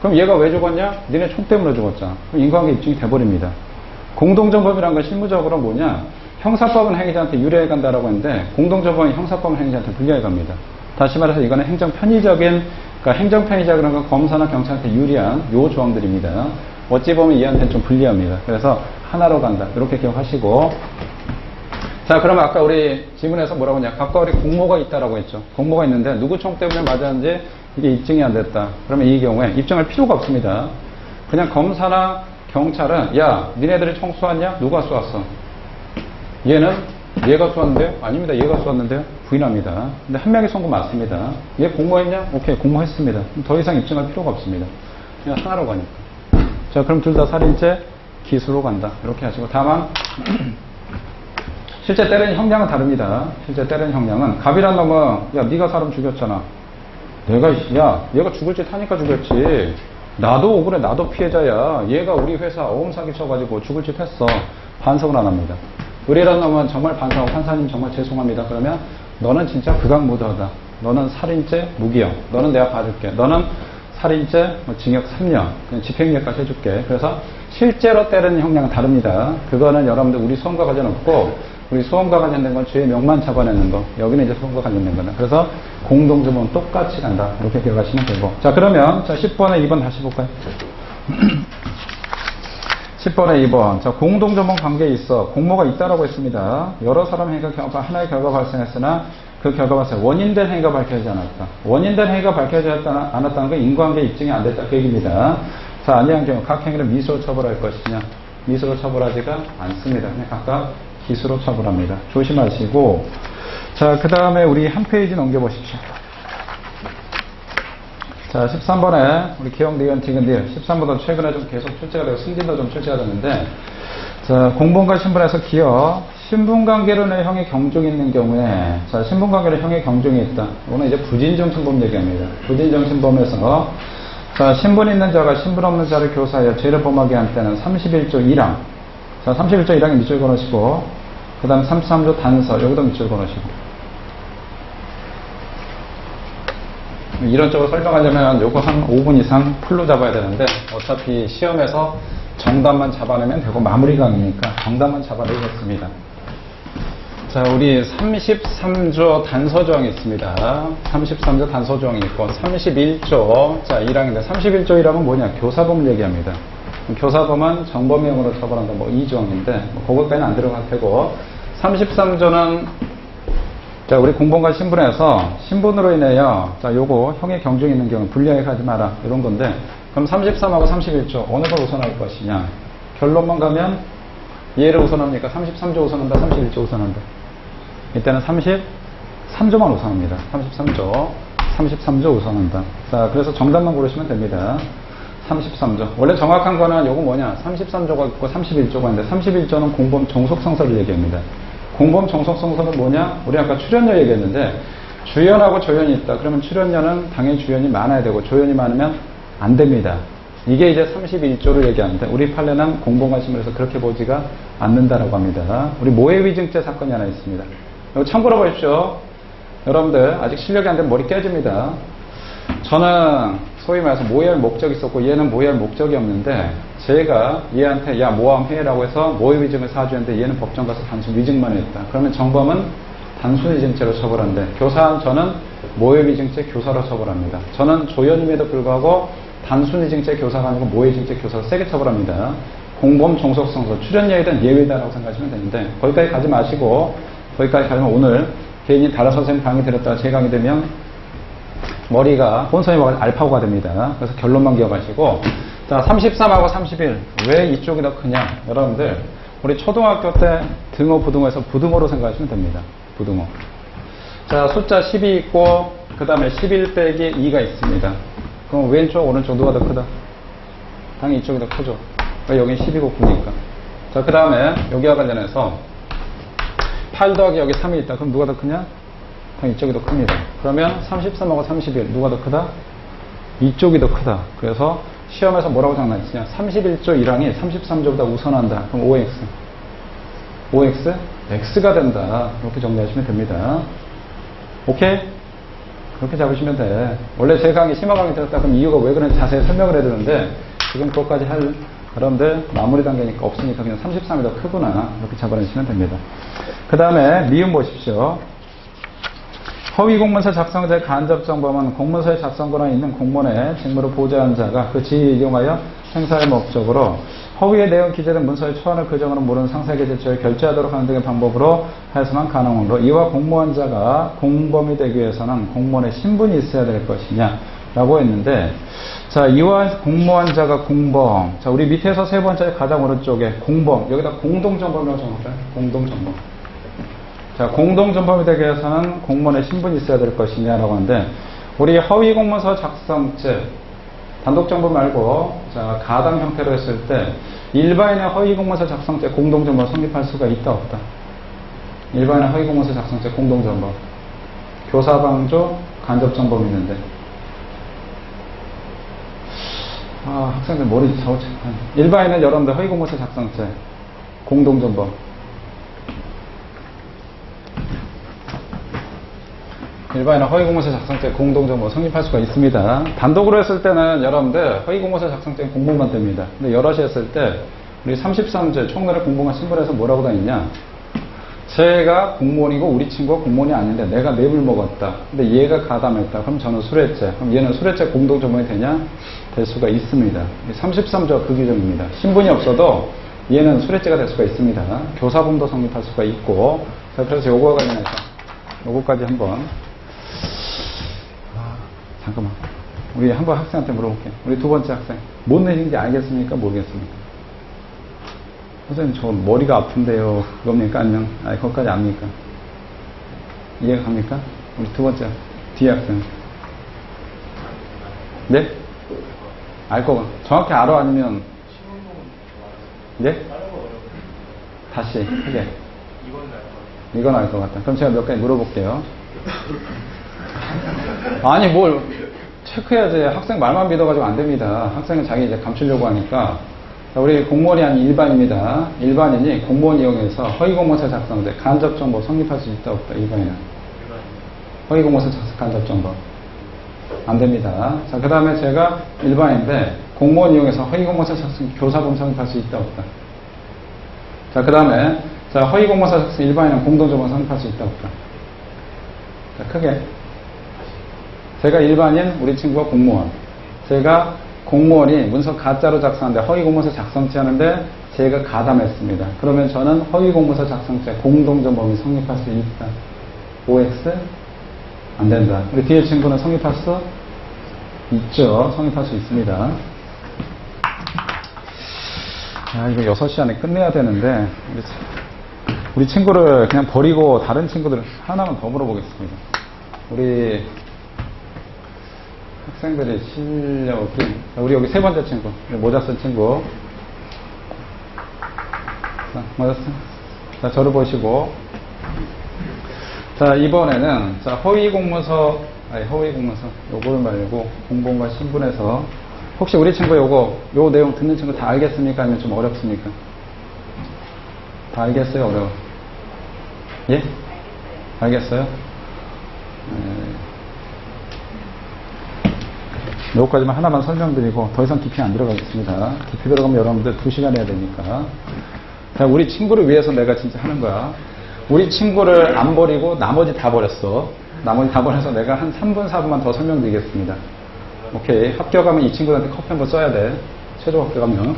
그럼 얘가 왜 죽었냐? 니네 총 때문에 죽었잖아. 그럼 인과관계 입증이 돼버립니다. 공동정범이라는 건 실무적으로 뭐냐? 형사법은 행위자한테 유리해 간다라고 했는데, 공동정범은 형사법은 행위자한테 불리해 갑니다. 다시 말해서 이거는 행정편의적인, 그러니까 행정편의자 그런 건 검사나 경찰한테 유리한 요 조항들입니다. 어찌 보면 얘한테는 좀 불리합니다. 그래서 하나로 간다. 이렇게 기억하시고. 자, 그러면 아까 우리 지문에서 뭐라고 했냐? 갑과 을이 공모가 있다라고 했죠. 공모가 있는데 누구 총 때문에 맞았는지 이게 입증이 안 됐다. 그러면 이 경우에 입증할 필요가 없습니다. 그냥 검사나 경찰은 야, 니네들이 총 쏘았냐? 누가 쏘았어? 얘는 얘가 쏘았는데요? 아닙니다. 얘가 쏘았는데요? 부인합니다. 근데 한 명이 쏜 거 맞습니다. 얘 공모했냐? 오케이, 공모했습니다. 더 이상 입증할 필요가 없습니다. 그냥 하나로 가니까. 자, 그럼 둘 다 살인죄 기수로 간다. 이렇게 하시고, 다만 실제 때리는 형량은 다릅니다. 실제 때리는 형량은, 갑이란 놈은 야, 네가 사람 죽였잖아. 야, 얘가 죽을 짓 하니까 죽였지. 나도 억울해. 나도 피해자야. 얘가 우리 회사 어음 사기 쳐가지고 죽을 짓 했어. 반성을 안 합니다. 을이란 놈은 정말 반성하고, 판사님 정말 죄송합니다. 그러면 너는 진짜 극악무도하다. 너는 살인죄 무기형. 너는 내가 봐줄게. 너는 살인죄 징역 3년, 그냥 집행유예까지 해줄게. 그래서 실제로 때리는 형량은 다릅니다. 그거는 여러분들 우리 소음과 관련 없고, 우리 소음과 관련된 건 죄의 명만 잡아내는 거. 여기는 이제 소음과 관련된 거다. 그래서 공동점은 똑같이 간다. 이렇게 기억하시면 되고. 자, 그러면 자 10번에 2번 다시 볼까요? 10번에 2번. 자, 공동점은 관계에 있어 공모가 있다라고 했습니다. 여러 사람 행위가 하나의 결과가 발생했으나 그 결과 발생 원인된 행위가 밝혀지지 않았다. 원인된 행위가 밝혀지지 않았다는 건 인과관계 입증이 안 됐다. 그 얘기입니다. 자, 아니한 경우 각 행위를 미수로 처벌할 것이냐? 미수로 처벌하지가 않습니다. 그냥 각각 기수로 처벌합니다. 조심하시고. 자, 그 다음에 우리 한 페이지 넘겨보십시오. 자, 13번에 우리 기억, 니은, 디귿, 닐. 13번도 최근에 좀 계속 출제가 되고 승진도 좀 출제가 됐는데, 자, 공범과 신분에서 기억, 신분관계로 내 형의 경종이 있는 경우에, 자, 신분관계로 형의 경종이 있다. 이거는 이제 부진정 신범 얘기합니다. 부진정 신범에서, 자, 신분 있는 자가 신분 없는 자를 교사하여 죄를 범하게 한 때는 31조 1항. 자, 31조 1항에 밑줄 걸으시고, 그 다음 33조 단서, 여기도 밑줄 걸으시고. 이런 쪽으로 설명하려면 요거 한 5분 이상 풀로 잡아야 되는데, 어차피 시험에서 정답만 잡아내면 되고 마무리 강의니까 정답만 잡아내겠습니다. 자, 우리 33조 단서 조항이 있습니다. 33조 단서 조항이 있고, 31조, 자, 1항인데, 31조 1항은 뭐냐? 교사범을 얘기합니다. 교사범은 정범형으로 처벌한다. 뭐, 이 조항인데, 뭐, 그것까지는 안 들어갈 테고, 33조는, 자, 우리 공범과 신분에서, 신분으로 인해요. 자, 요거, 형의 경중이 있는 경우, 불리하게 가지 마라. 이런 건데, 그럼 33하고 31조, 어느 걸 우선할 것이냐? 결론만 가면, 얘를 우선합니까? 33조 우선한다, 31조 우선한다. 이때는 33조만 우선합니다. 33조 우선한다. 자, 그래서 정답만 고르시면 됩니다. 33조. 원래 정확한 거는 요거 뭐냐? 33조가 있고 31조가 있는데, 31조는 공범 종속성서를 얘기합니다. 공범 종속성서는 뭐냐? 우리 아까 출연료 얘기했는데, 주연하고 조연이 있다. 그러면 출연료는 당연히 주연이 많아야 되고, 조연이 많으면 안 됩니다. 이게 이제 31조를 얘기하는데, 우리 판례는 공범과 신분에서 그렇게 보지가 않는다라고 합니다. 우리 모해위증죄 사건이 하나 있습니다. 이거 참고로 보십시오. 여러분들 아직 실력이 안 되면 머리 깨집니다. 저는 소위 말해서 모해할 목적이 있었고, 얘는 모해할 목적이 없는데, 제가 얘한테 야 모함해라고 해서 모해위증을 사주했는데, 얘는 법정 가서 단순 위증만 했다. 그러면 정범은 단순이증죄로 처벌하는데 교사한 저는 모해미증죄 교사로 처벌합니다. 저는 조연임에도 불구하고 단순이증죄 교사가 아니고 모해미증죄 교사로 세게 처벌합니다. 공범, 종속성소, 출연예외는 예외다라고 생각하시면 되는데 거기까지 가지 마시고 거기까지 가면 오늘 개인이 다른 선생님 강의 들었다가 제 강의 되면 머리가 혼선이 와서 알파고가 됩니다. 그래서 결론만 기억하시고 자 33하고 31 왜 이쪽이 더 크냐 여러분들 우리 초등학교 때 등호 부등호에서 부등호로 생각하시면 됩니다. 부등호 자 숫자 10이 있고 그 다음에 11 빼기 2가 있습니다. 그럼 왼쪽 오른쪽 누가 더 크다? 당연히 이쪽이 더 크죠. 여기 10이고 9니까 자 그 다음에 여기와 관련해서 8 더하기 여기 3이 있다. 그럼 누가 더 크냐? 당연히 이쪽이 더 큽니다. 그러면 33하고 31 누가 더 크다? 이쪽이 더 크다. 그래서 시험에서 뭐라고 장난치냐 31조 1항이 33조보다 우선한다. 그럼 OX OX X가 된다. 이렇게 정리하시면 됩니다. 오케이? 그렇게 잡으시면 돼. 원래 제 강의 심화 강의 들었다 그럼 이유가 왜 그런지 자세히 설명을 해드렸는데 지금 그것까지 할 여러분들 마무리 단계니까 없으니까 그냥 33이 더 크구나 이렇게 잡아내시면 됩니다. 그 다음에 미음 보십시오. 허위 공문서 작성자의 간접 정범은 공문서의 작성 권한이 있는 공무원의 직무를 보좌한 자가 그 지위를 이용하여 행사할 목적으로 허위의 내용 기재된 문서의 초안을 그 정으로 모르는 상세하게 제출해 결제하도록 하는 등의 방법으로 하여서만 가능하므로 이와 공무원자가 공범이 되기 위해서는 공무원의 신분이 있어야 될 것이냐 라고 했는데 자 이와 공무원자가 공범 자 우리 밑에서 세 번째 가장 오른쪽에 공범 여기다 공동정범이라고 적어볼까요? 공동정범 자, 공동정범이 되기 위해서는 공무원의 신분이 있어야 될 것이냐라고 하는데, 우리 허위 공문서 작성죄, 단독정범 말고, 자, 가담 형태로 했을 때, 일반인의 허위 공문서 작성죄 공동정범 성립할 수가 있다, 없다? 일반인의 허위 공문서 작성죄 공동정범. 교사방조, 간접정범이 있는데. 학생들 머리 자우치. 일반인은 여러분들 허위 공문서 작성죄, 공동정범. 일반인은 허위공문서 작성죄 공동정범 성립할 수가 있습니다. 단독으로 했을 때는 여러분들 허위공문서 작성죄 공범만 됩니다. 근데 여럿이 했을 때 우리 33조 총괄의 공범과 신분에서 뭐라고 다니냐 제가 공무원이고 우리 친구가 공무원이 아닌데 내가 뇌물 먹었다. 근데 얘가 가담했다. 그럼 저는 수뢰죄. 그럼 얘는 수뢰죄 공동정범이 되냐? 될 수가 있습니다. 33조 그 규정입니다. 신분이 없어도 얘는 수뢰죄가 될 수가 있습니다. 교사범도 성립할 수가 있고 자, 그래서 요거와 관련해서 요거까지 한번 잠깐만. 우리 한번 학생한테 물어볼게요. 우리 두 번째 학생. 뭔 내신지 알겠습니까? 모르겠습니까? 선생님, 저 머리가 아픈데요. 그겁니까? 아니면, 그것까지 압니까? 이해가 갑니까? 우리 두 번째, 뒤에 학생. 네? 알 거가. 정확히 알아? 아니면, 네? 다시, 크게. 이건 알 것 같다. 그럼 제가 몇 가지 물어볼게요. 아니 뭘 체크해야지. 학생 말만 믿어가지고 안 됩니다. 학생은 자기 이제 감추려고 하니까. 자, 우리 공무원이 아닌 일반입니다. 일반인이 공무원 이용해서 허위공문서 작성돼 간접정보 성립할 수 있다 없다? 일반인은 허위공문서 작성 간접정보 안 됩니다. 자, 그 다음에 제가 일반인인데 공무원 이용해서 허위공문서 작성 교사범 성립할 수 있다 없다? 자, 그 다음에 자, 허위공문서 작성 일반인은 공동정보 성립할 수 있다 없다? 자, 크게 제가 일반인, 우리 친구가 공무원. 제가 공무원이 문서 가짜로 작성하는데 허위공문서 작성죄 하는데 제가 가담했습니다. 그러면 저는 허위공문서 작성죄 공동정범이 성립할 수 있다. OX? 안 된다. 우리 뒤에 친구는 성립할 수 있죠. 성립할 수 있습니다. 이거 6시 안에 끝내야 되는데 우리 친구를 그냥 버리고 다른 친구들 하나만 더 물어보겠습니다. 우리 학생들의 실력이 우리 여기 세 번째 친구 모자 쓴 친구 자, 맞았어? 자, 저를 보시고 자, 이번에는 자, 허위공문서 요거를 말고 공범과 신분에서 혹시 우리 친구 요 내용 듣는 친구 다 알겠습니까? 아니면 좀 어렵습니까? 다 알겠어요? 어려워? 예? 알겠어요? 네. 요거까지만 하나만 설명드리고 더 이상 깊이 안 들어가겠습니다. 깊이 들어가면 여러분들 2시간 해야 되니까. 자, 우리 친구를 위해서 내가 진짜 하는 거야. 우리 친구를 안 버리고 나머지 다 버렸어. 나머지 다 버려서 내가 한 3분, 4분만 더 설명드리겠습니다. 오케이. 합격하면 이 친구한테 커피 한번 써야 돼. 최종 합격하면.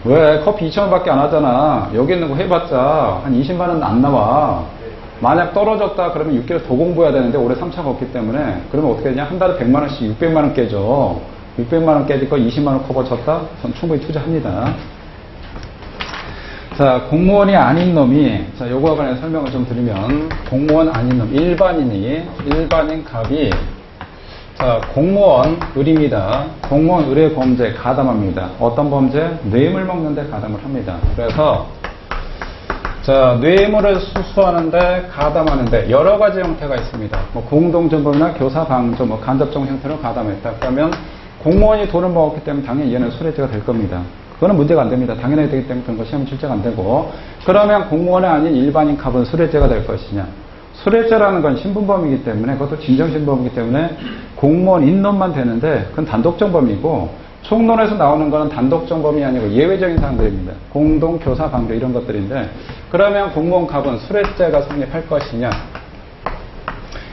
왜? 커피 2,000원밖에 안 하잖아. 여기 있는 거 해봤자 한 20만원 안 나와. 만약 떨어졌다 그러면 6개월 더 공부해야 되는데 올해 3차가 없기 때문에 그러면 어떻게 되냐? 한 달에 100만원씩 600만원 깨져. 600만원 깨질 거 20만원 커버 쳤다? 전 충분히 투자합니다. 자, 공무원이 아닌 놈이, 자, 요거와 관련 설명을 좀 드리면, 공무원 아닌 놈, 일반인 갑이, 자, 공무원 의리입니다. 공무원 의뢰 범죄 가담합니다. 어떤 범죄? 뇌물 먹는데 가담을 합니다. 그래서, 자, 뇌물을 수수하는데 가담하는데 여러 가지 형태가 있습니다. 뭐 공동정범이나 교사방조, 뭐 간접적 형태로 가담했다. 그러면 공무원이 돈을 먹었기 때문에 당연히 얘는 수뢰죄가 될 겁니다. 그거는 문제가 안 됩니다. 당연해야 되기 때문에 그런 거 시험 출제가 안 되고. 그러면 공무원이 아닌 일반인 갑은 수뢰죄가 될 것이냐. 수뢰죄라는 건 신분범이기 때문에 그것도 진정신범이기 때문에 공무원인 놈만 되는데 그건 단독정범이고 총론에서 나오는 거는 단독정범이 아니고 예외적인 사항들입니다. 공동, 교사, 방조 이런 것들인데 그러면 공무원 갑은 수뢰죄가 성립할 것이냐.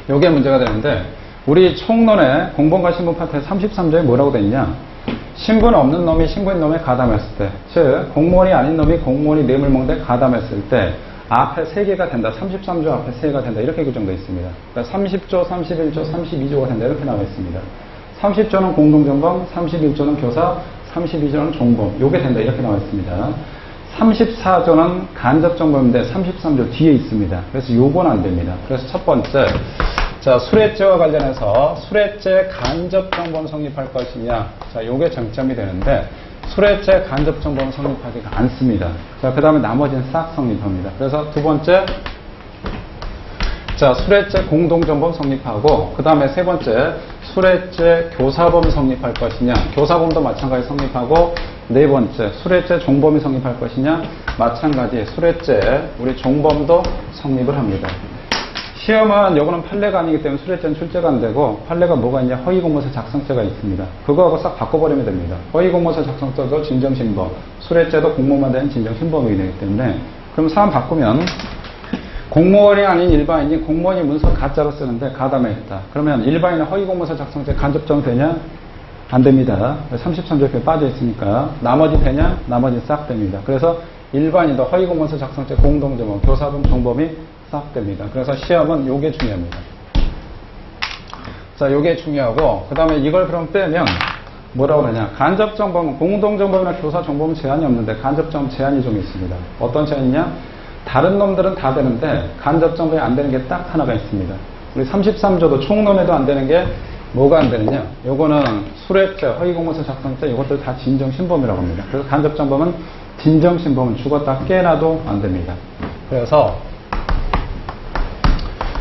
요게 문제가 되는데 우리 총론에 공범과 신분 파트에 33조에 뭐라고 돼 있냐. 신분 없는 놈이 신분인 놈에 가담했을 때, 즉 공무원이 아닌 놈이 공무원이 뇌물 먹는데 가담했을 때 앞에 3개가 된다. 33조 앞에 3개가 된다. 이렇게 규정되어 있습니다. 그러니까 30조, 31조, 32조가 된다. 이렇게 나와 있습니다. 30조는 공동정범, 31조는 교사, 32조는 종범. 요게 된다. 이렇게 나와 있습니다. 34조는 간접정범인데 33조 뒤에 있습니다. 그래서 요건 안 됩니다. 그래서 첫 번째, 자, 수뢰죄와 관련해서 수뢰죄 간접정범 성립할 것이냐. 자, 요게 쟁점이 되는데 수뢰죄 간접정범 성립하지가 않습니다. 자, 그 다음에 나머지는 싹 성립합니다. 그래서 두 번째, 자, 수뢰죄 공동정범 성립하고 그 다음에 세 번째, 수뢰죄 교사범 성립할 것이냐. 교사범도 마찬가지 성립하고 네 번째, 수뢰죄 종범이 성립할 것이냐. 마찬가지 수뢰죄 우리 종범도 성립을 합니다. 시험은 요거는 판례가 아니기 때문에 수뢰죄는 출제가 안 되고 판례가 뭐가 있냐. 허위공문서 작성죄가 있습니다. 그거하고 싹 바꿔버리면 됩니다. 허위공문서 작성죄도 진정신범, 수뢰죄도 공무원만 되는 진정신범이기 되기 때문에 그럼 사람 바꾸면 공무원이 아닌 일반인이 공무원이 문서 가짜로 쓰는데 가담에 있다. 그러면 일반인은 허위공문서 작성죄 간접정 되냐? 안 됩니다. 33조에 빠져 있으니까 나머지 되냐? 나머지 싹 됩니다. 그래서 일반인도 허위공문서 작성죄 공동정범, 교사범, 종범이 싹 됩니다. 그래서 시험은 요게 중요합니다. 자, 요게 중요하고 그 다음에 이걸 그럼 빼면 뭐라고 그러냐. 간접정범은 공동정범이나 교사정범은 제한이 없는데 간접정범 제한이 좀 있습니다. 어떤 제한이냐. 다른 놈들은 다 되는데 간접정범이 안 되는 게 딱 하나가 있습니다. 우리 33조도 총론에도 안 되는 게 뭐가 안 되느냐. 요거는 수뢰죄, 허위공문서 작성죄 이것들 다 진정신범이라고 합니다. 그래서 간접정범은 진정신범은 죽었다 깨나도 안 됩니다. 그래서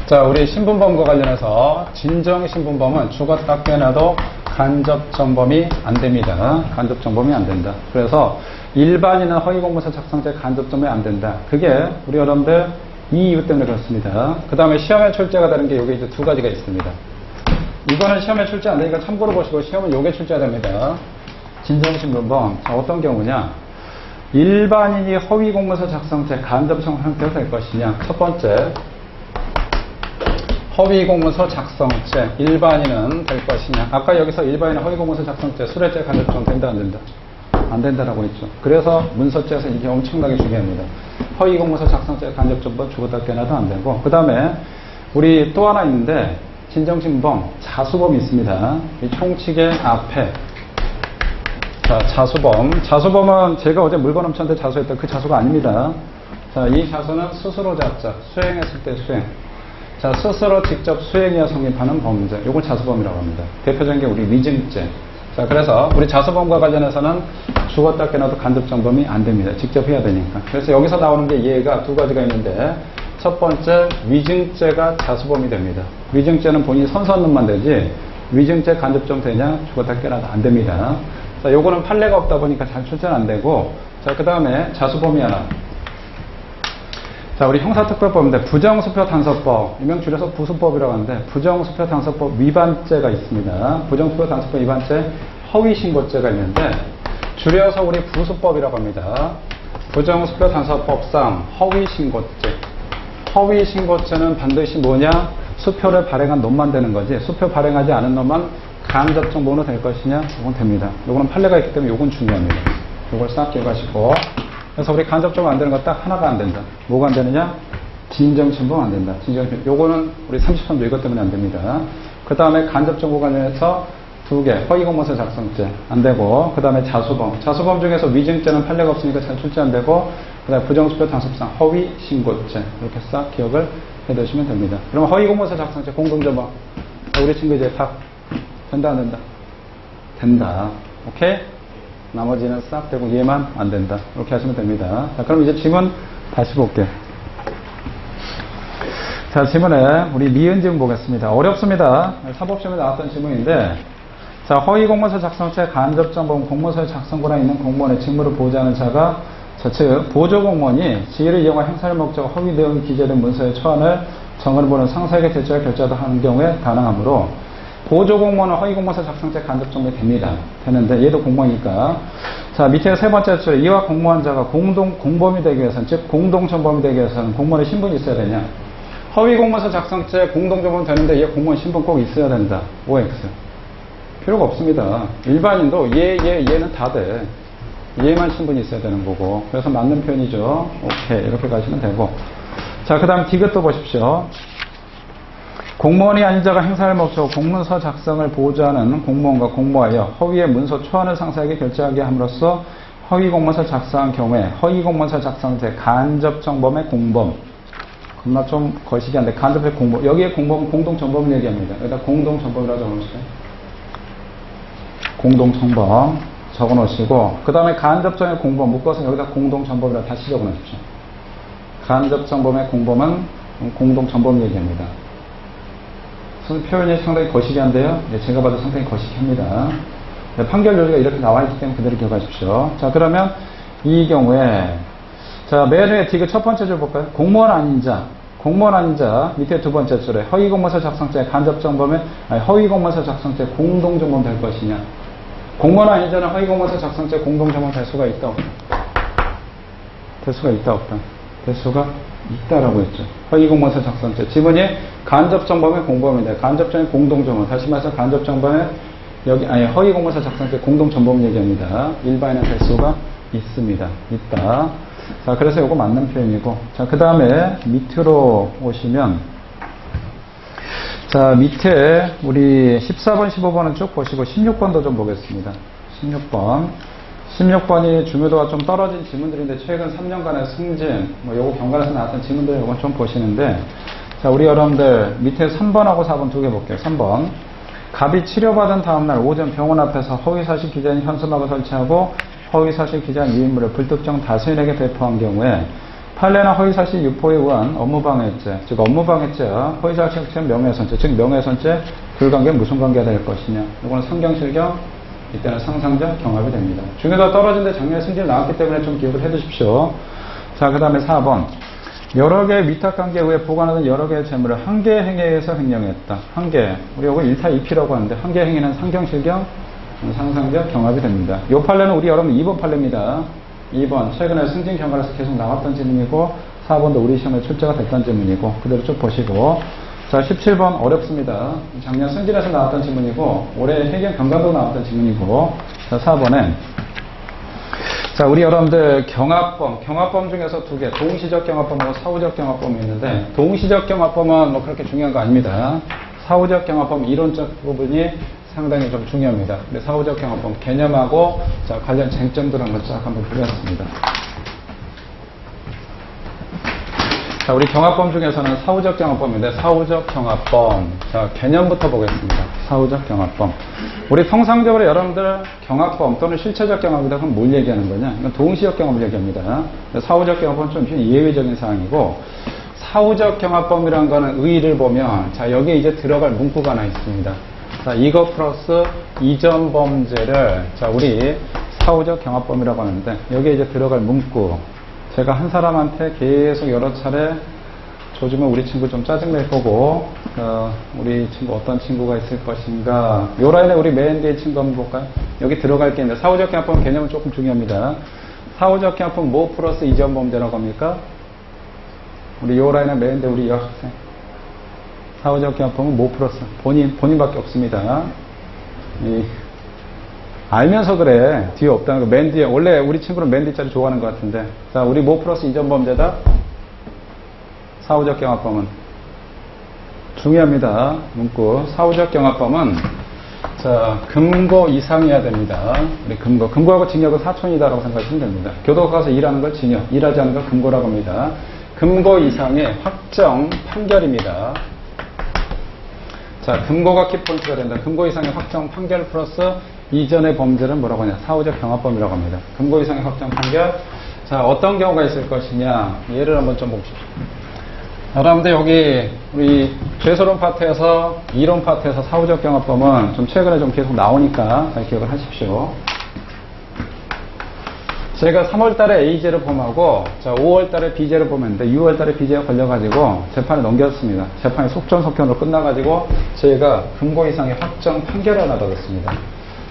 자, 우리 신분범과 관련해서 진정신분범은 죽었다 깨나도 간접정범이 안 됩니다. 간접정범이 안 된다. 그래서 일반인은 허위공문서 작성죄 간접정범이 안 된다. 그게 우리 여러분들 이 이유 때문에 그렇습니다. 그 다음에 시험에 출제가 되는 게 요게 이제 두 가지가 있습니다. 이거는 시험에 출제 안 되니까 참고로 보시고 시험은 요게 출제가 됩니다. 진정신분범. 자, 어떤 경우냐. 일반인이 허위공문서 작성죄 간접정범 형태가 될 것이냐. 첫 번째, 허위공문서 작성죄 일반인은 될 것이냐. 아까 여기서 일반인 허위공문서 작성죄 수뢰죄 간접정 된다 안 된다? 안 된다라고 했죠. 그래서 문서죄에서 이게 엄청나게 중요합니다. 허위공문서 작성죄 간접정범 죽었다 깨나도 안 되고 그 다음에 우리 또 하나 있는데 진정신범 자수범이 있습니다. 이 총칙의 앞에 자, 자수범은 제가 어제 물건 훔쳤는데 자수했던 그 자수가 아닙니다. 자, 이 자수는 스스로 자자 수행했을 때 수행. 자, 스스로 직접 수행이어 성립하는 범죄. 요걸 자수범이라고 합니다. 대표적인 게 우리 위증죄. 자, 그래서 우리 자수범과 관련해서는 죽었다 깨나도 간접정범이 안 됩니다. 직접 해야 되니까. 그래서 여기서 나오는 게 예가 두 가지가 있는데 첫 번째, 위증죄가 자수범이 됩니다. 위증죄는 본인이 선서한 놈만 되지 위증죄 간접정 되냐? 죽었다 깨나도 안 됩니다. 자, 요거는 판례가 없다 보니까 잘 출제는 안 되고 자, 그 다음에 자수범이 하나. 자, 우리 형사특별법인데 부정수표단서법, 일명 줄여서 부수법이라고 하는데 부정수표단서법 위반죄가 있습니다. 부정수표단서법 위반죄 허위신고죄가 있는데 줄여서 우리 부수법이라고 합니다. 부정수표단서법상 허위신고죄. 허위신고죄는 반드시 뭐냐? 수표를 발행한 놈만 되는 거지. 수표 발행하지 않은 놈만 간접정보로 될 것이냐? 이건 됩니다. 요거는 판례가 있기 때문에 요건 중요합니다. 요걸 싹 기억하시고. 그래서 우리 간접정보 안 되는 거 딱 하나가 안 된다. 뭐가 안 되느냐? 진정신보가 안 된다. 진정신보. 요거는 우리 33조 이것 때문에 안 됩니다. 그 다음에 간접정보 관련해서 2개. 허위공문서 작성죄 안 되고, 그 다음에 자수범. 자수범 중에서 위증죄는 판례가 없으니까 잘 출제 안 되고, 그 다음에 부정수표 단속상 허위신고죄. 이렇게 싹 기억을 해두시면 됩니다. 그러면 허위공문서 작성죄 공동점검. 우리 친구 이제 답 된다 안 된다? 된다. 오케이? 나머지는 싹 되고 얘만 안 된다. 이렇게 하시면 됩니다. 자, 그럼 이제 지문 다시 볼게요. 자, 지문에 우리 미은 지문 보겠습니다. 어렵습니다. 사법시험에 나왔던 지문인데, 자, 허위공문서 작성죄 간접정보 공문서 작성권에 있는 공무원의 직무를 보호하는 자가, 즉 보조공무원이 지위를 이용한 행사를 목적으로 허위 내용이 기재된 문서의 초안을 정을 보는 상사에게 제출할 결제도 하는 경우에 가능하므로, 보조공무원은 허위공문서 작성죄 간접정보이 됩니다. 되는데 얘도 공무원이니까. 자, 밑에 세 번째 줄 이와 공무원자가 공동 공범이 되기 위해서는, 즉 공동전범이 되기 위해서는 공무원의 신분이 있어야 되냐? 허위공문서 작성죄 공동전범 되는데 얘 공무원 신분 꼭 있어야 된다. OX. 필요가 없습니다. 일반인도 얘는 다 돼. 얘만 신분이 있어야 되는 거고. 그래서 맞는 표현이죠. 오케이. 이렇게 가시면 되고. 자, 그 다음 디귿도 보십시오. 공무원이 아닌 자가 행사를 목적으로 공문서 작성을 보조하는 공무원과 공모하여 허위의 문서 초안을 상사에게 결제하게 함으로써 허위공문서 작성한 경우에 허위공문서 작성죄 간접정범의 공범. 겁나 좀 거시기 한데 간접의 공범. 여기에 공범은 공동정범을 얘기합니다. 여기다 공동정범이라고 적어놓으세요. 공동정범 적어놓으시고, 그 다음에 간접정의 공범 묶어서 여기다 공동정범이라고 다시 적어놓으십시오. 간접정범의 공범은 공동정범 얘기합니다. 표현이 상당히 거시기한데요. 네, 제가 봐도 상당히 거시기합니다. 네, 판결 요지가 이렇게 나와 있기 때문에 그대로 기억하십시오. 자, 그러면 이 경우에, 자, 맨 위에 디귿 첫 번째 줄 볼까요? 공무원 아닌 자. 공무원 아닌 자 밑에 두 번째 줄에 허위공문서 작성죄 간접정범에, 허위공문서 작성죄 공동정범 될 것이냐? 공무원 아닌 자는 허위공문서 작성죄 공동정범 될 수가 있다 없다? 될 수가 있다 없다? 될 수가 있다라고 했죠. 허위공문서 작성죄. 지문이 간접정범의 공범인데, 간접정의 공동정범. 다시 말해서 간접정범의 허위공문서 작성죄 공동정범 얘기합니다. 일반인은 될 수가 있습니다. 있다. 자, 그래서 이거 맞는 표현이고. 자, 그 다음에 밑으로 오시면, 자, 밑에 우리 14번, 15번은 쭉 보시고 16번도 좀 보겠습니다. 16번. 16번이 중요도가 좀 떨어진 지문들인데 최근 3년간의 승진, 요거 경관에서 나왔던 지문들 요건 좀 보시는데, 자, 우리 여러분들 밑에 3번하고 4번 두 개 볼게요. 3번. 갑이 치료받은 다음날 오전 병원 앞에서 허위사실 기재인 현수막을 설치하고 허위사실 기재한 유인물을 불특정 다수인에게 배포한 경우에 판례나 허위사실 유포에 의한 업무방해죄, 즉 업무방해죄와 허위사실 기재한 명예훼손죄, 즉 명예훼손죄 불관계 무슨 관계가 될 것이냐. 이거는 상경실경, 이때는 상상적 경합이 됩니다. 중요도가 떨어진데 작년에 승진이 나왔기 때문에 좀 기억을 해 두십시오. 자, 그 다음에 4번. 여러 개의 위탁관계 후에 보관하던 여러 개의 재물을 한 개의 행위에 의해서 횡령했다. 한 개. 우리 이거 1타 2피라고 하는데 한 개의 행위는 상경실경, 상상적 경합이 됩니다. 이 판례는 우리 여러분 2번 판례입니다. 2번. 최근에 승진 경과에서 계속 나왔던 질문이고 4번도 우리 시험에 출제가 됐던 질문이고 그대로 쭉 보시고. 자, 17번 어렵습니다. 작년 승진에서 나왔던 질문이고 올해 해경 경감도 나왔던 질문이고. 자, 4번엔 자, 우리 여러분들 경합범 중에서 두 개, 동시적 경합범하고 사후적 경합범이 있는데, 동시적 경합범은 뭐 그렇게 중요한 거 아닙니다. 사후적 경합범 이론적 부분이 상당히 좀 중요합니다. 근데 사후적 경합범 개념하고 자, 관련 쟁점들 한번 쫙 한번 보겠습니다. 자, 우리 경합범 중에서는 사후적 경합범인데, 사후적 경합범. 자, 개념부터 보겠습니다. 사후적 경합범. 우리 통상적으로 여러분들 경합범 또는 실체적 경합이다 그럼 뭘 얘기하는 거냐? 이건 동시적 경합을 얘기합니다. 사후적 경합범은 좀 예외적인 사항이고, 사후적 경합범이라는 거는 의의를 보면, 자, 여기에 이제 들어갈 문구가 하나 있습니다. 자, 이거 플러스 이전 범죄를, 자, 우리 사후적 경합범이라고 하는데, 여기에 이제 들어갈 문구. 제가 한 사람한테 계속 여러 차례 조지면 우리 친구 좀 짜증낼 거고, 우리 친구 어떤 친구가 있을 것인가. 요 라인에 우리 맨 뒤에 친구 한번 볼까요? 여기 들어갈 게 있는데, 사후적 경합범 개념은 조금 중요합니다. 사후적 경합법은 뭐 플러스 이전 범죄라고 합니까? 우리 요 라인에 매인데 우리 여학생. 사후적 경합법은 뭐 플러스? 본인밖에 없습니다. 알면서 그래. 뒤에 없다는 거. 맨 뒤에. 원래 우리 친구는 맨 뒤자리 좋아하는 것 같은데. 자, 우리 뭐 플러스 이전 범죄다? 사후적 경합법은. 중요합니다. 문구. 사후적 경합법은, 자, 금고 이상이어야 됩니다. 우리 금고. 금고하고 징역은 사촌이다라고 생각하시면 됩니다. 교도소 가서 일하는 걸 징역, 일하지 않는 걸 금고라고 합니다. 금고 이상의 확정 판결입니다. 자, 금고가 키포인트가 된다. 금고 이상의 확정 판결 플러스 이전의 범죄는 뭐라고 하냐? 사후적 경합범이라고 합니다. 금고 이상의 확정 판결. 자, 어떤 경우가 있을 것이냐? 예를 한번 좀 봅시다. 여러분들 여기 우리 죄소론 파트에서 이론 파트에서 사후적 경합범은 좀 최근에 좀 계속 나오니까 잘 기억을 하십시오. 제가 3월달에 A죄를 범하고, 자, 5월달에 B죄를 범했는데 6월달에 B죄가 걸려가지고 재판에 넘겼습니다. 재판이 속전속결로 끝나가지고 저희가 금고 이상의 확정 판결을 하나 받았습니다.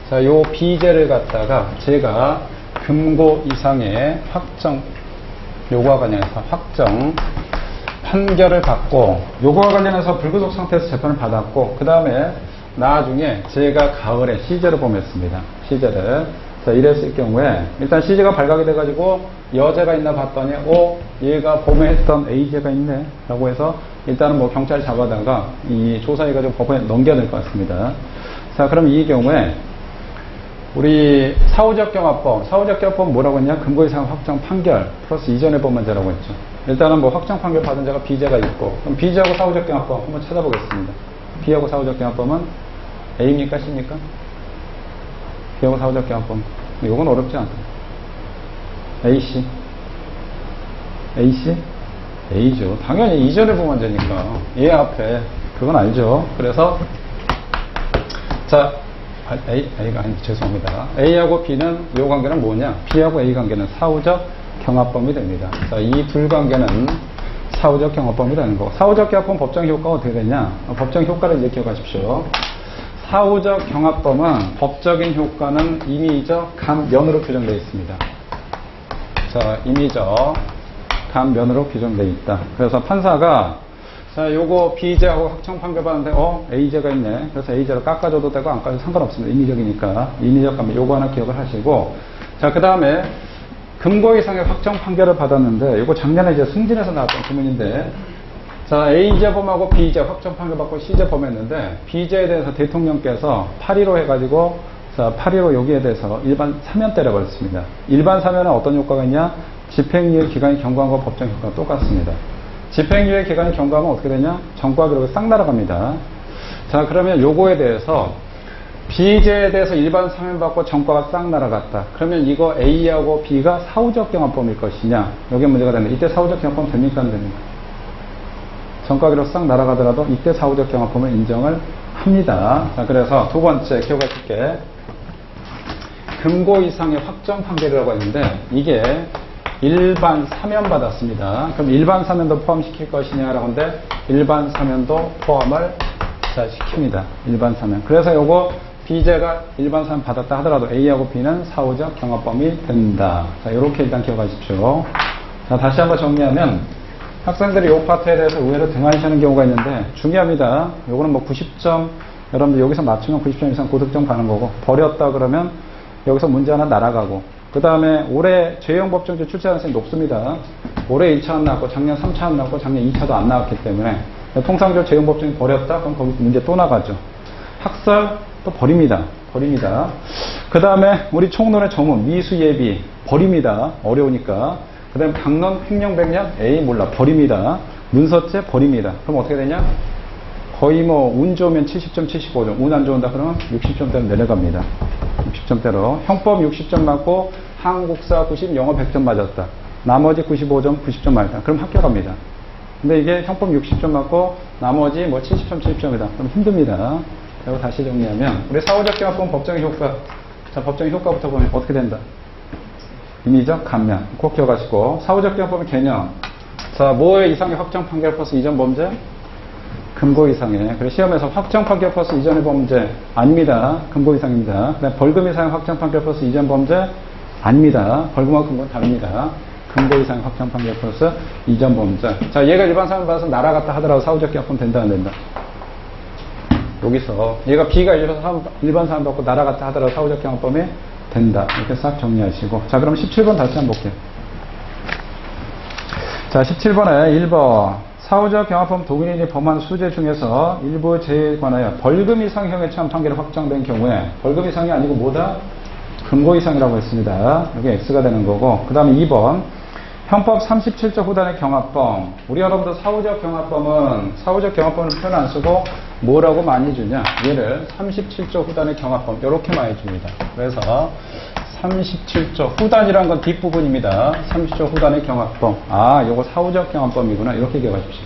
자, 요 B죄를 갖다가 제가 금고 이상의 확정, 요거와 관련해서 확정 판결을 받고, 요거와 관련해서 불구속 상태에서 재판을 받았고, 그 다음에 나중에 제가 가을에 C죄를 범했습니다. C죄를. 자, 이랬을 경우에 일단 C죄가 발각이 돼가지고 여죄가 있나 봤더니 얘가 범했던 A죄가 있네 라고 해서 일단은 뭐 경찰 잡아다가 이 조사해가지고 법원에 넘겨야 될 것 같습니다. 자, 그럼 이 경우에 우리 사후적 경합법 뭐라고 했냐? 금고 이상 확정 판결 플러스 이전의 법문제라고 했죠. 일단은 뭐 확정 판결 받은 자가 B죄가 있고, 그럼 B죄하고 사후적 경합법 한번 찾아보겠습니다. B하고 사후적 경합법은 A입니까 C입니까? B하고 사후적 경합법. 이건 어렵지 않다. AC. AC? A죠. 당연히 이전의 법문제니까. 얘 앞에. 그건 알죠. 그래서 자, A가 아니, 죄송합니다. A하고 B는 이 관계는 뭐냐? B하고 A 관계는 사후적 경합범이 됩니다. 자, 이 둘 관계는 사후적 경합범이 되는 거고, 사후적 경합범 법정 효과가 어떻게 되냐? 법정 효과를 이제 기억하십시오. 사후적 경합범은 법적인 효과는 임의적 감면으로 규정되어 있습니다. 자, 임의적 감면으로 규정되어 있다. 그래서 판사가 자, 요거 B죄하고 확정 판결 받는데 A죄가 있네. 그래서 A죄를 깎아줘도 되고 안 깎아도 상관없습니다. 임의적이니까. 임의적 감면 요거 하나 기억을 하시고, 자, 그 다음에 금고 이상의 확정 판결을 받았는데, 요거 작년에 이제 승진에서 나왔던 질문인데, 자, A죄 범하고 B죄 확정 판결 받고 C죄 범했는데, B죄에 대해서 대통령께서 8.15 해가지고, 자, 8.15 여기에 대해서 일반 사면 때려버렸습니다. 일반 사면은 어떤 효과가 있냐? 집행유예 기간이 경과한 법정 효과가 똑같습니다. 집행유예 기간이 경과하면 어떻게 되냐? 전과 기록이 싹 날아갑니다. 자, 그러면 요거에 대해서 B죄에 대해서 일반 사면받고 전과가 싹 날아갔다. 그러면 이거 A하고 B가 사후적 경합범일 것이냐? 여기에 문제가 되는데, 이때 사후적 경합범 됩니까? 안 됩니까? 전과 기록 싹 날아가더라도 이때 사후적 경합범을 인정을 합니다. 자, 그래서 두 번째 기억하실 게 금고 이상의 확정 판결이라고 했는데, 이게 일반 사면 받았습니다. 그럼 일반 사면도 포함시킬 것이냐라고 하는데, 일반 사면도 포함을 자, 시킵니다. 일반 사면. 그래서 요거 B죄가 일반 사면 받았다 하더라도 A하고 B는 사후적 경합범이 된다. 자, 요렇게 일단 기억하십시오. 자, 다시 한번 정리하면, 학생들이 요 파트에 대해서 의외로 등한시하는 경우가 있는데, 중요합니다. 요거는 뭐 90점, 여러분들 여기서 맞추면 90점 이상 고득점 가는 거고, 버렸다 그러면 여기서 문제 하나 날아가고, 그 다음에 올해 죄형법정제 출제 가능성이 높습니다. 올해 1차 안 나왔고, 작년 3차 안 나왔고, 작년 2차도 안 나왔기 때문에, 통상적으로 죄형법정이 버렸다? 그럼 거기 문제 또 나가죠. 학설 또 버립니다. 그 다음에 우리 총론의 정문, 미수 예비 버립니다. 어려우니까. 그 다음에 강론, 횡령, 백령, A 몰라 버립니다. 문서죄 버립니다. 그럼 어떻게 되냐? 거의 뭐 운 좋으면 70점, 75점, 운 안 좋은다 그러면 60점대로 내려갑니다. 60점대로. 형법 60점 맞고 한국사 90, 영어 100점 맞았다. 나머지 95점, 90점 맞았다. 그럼 합격합니다. 근데 이게 형법 60점 맞고 나머지 뭐 70점, 70점이다. 그럼 힘듭니다. 그리고 다시 정리하면 우리 사후적 경합범 법정의 효과. 자, 법정의 효과부터 보면 어떻게 된다? 임의적 감면. 꼭 기억하시고, 사후적 경합범의 개념. 자, 뭐의 이상의 확정 판결 플러스 이전 범죄? 금고 이상의. 그래서 시험에서 확정 판결 플러스 이전의 범죄 아닙니다. 금고 이상입니다. 그다음에 벌금 이상의 확정 판결 플러스 이전 범죄 아닙니다. 벌금과 근거는 다릅니다. 금고 이상 확정 판결 플러스 이전 범죄. 자, 얘가 일반 사람 받아서 날아갔다 하더라도 사후적 경합범 된다, 안 된다? 여기서 얘가 B가 일반 사람 받고 날아갔다 하더라도 사후적 경합범이 된다. 이렇게 싹 정리하시고. 자, 그럼 17번 다시 한번 볼게요. 자, 17번에 1번. 사후적 경합범 독일인이 범한 수재 중에서 일부 죄에 관하여 벌금 이상형의 처한 판결이 확정된 경우에 벌금 이상이 아니고 뭐다? 금고 이상이라고 했습니다. 여기 X가 되는 거고. 그 다음에 2번. 형법 37조 후단의 경합범. 우리 여러분들 사후적 경합범은 사후적 경합범을 표현 안 쓰고 뭐라고 많이 주냐? 얘를 37조 후단의 경합범 이렇게 많이 줍니다. 그래서 37조 후단이란 건 뒷부분입니다. 30조 후단의 경합범. 아, 요거 사후적 경합범이구나. 이렇게 기억하십시오.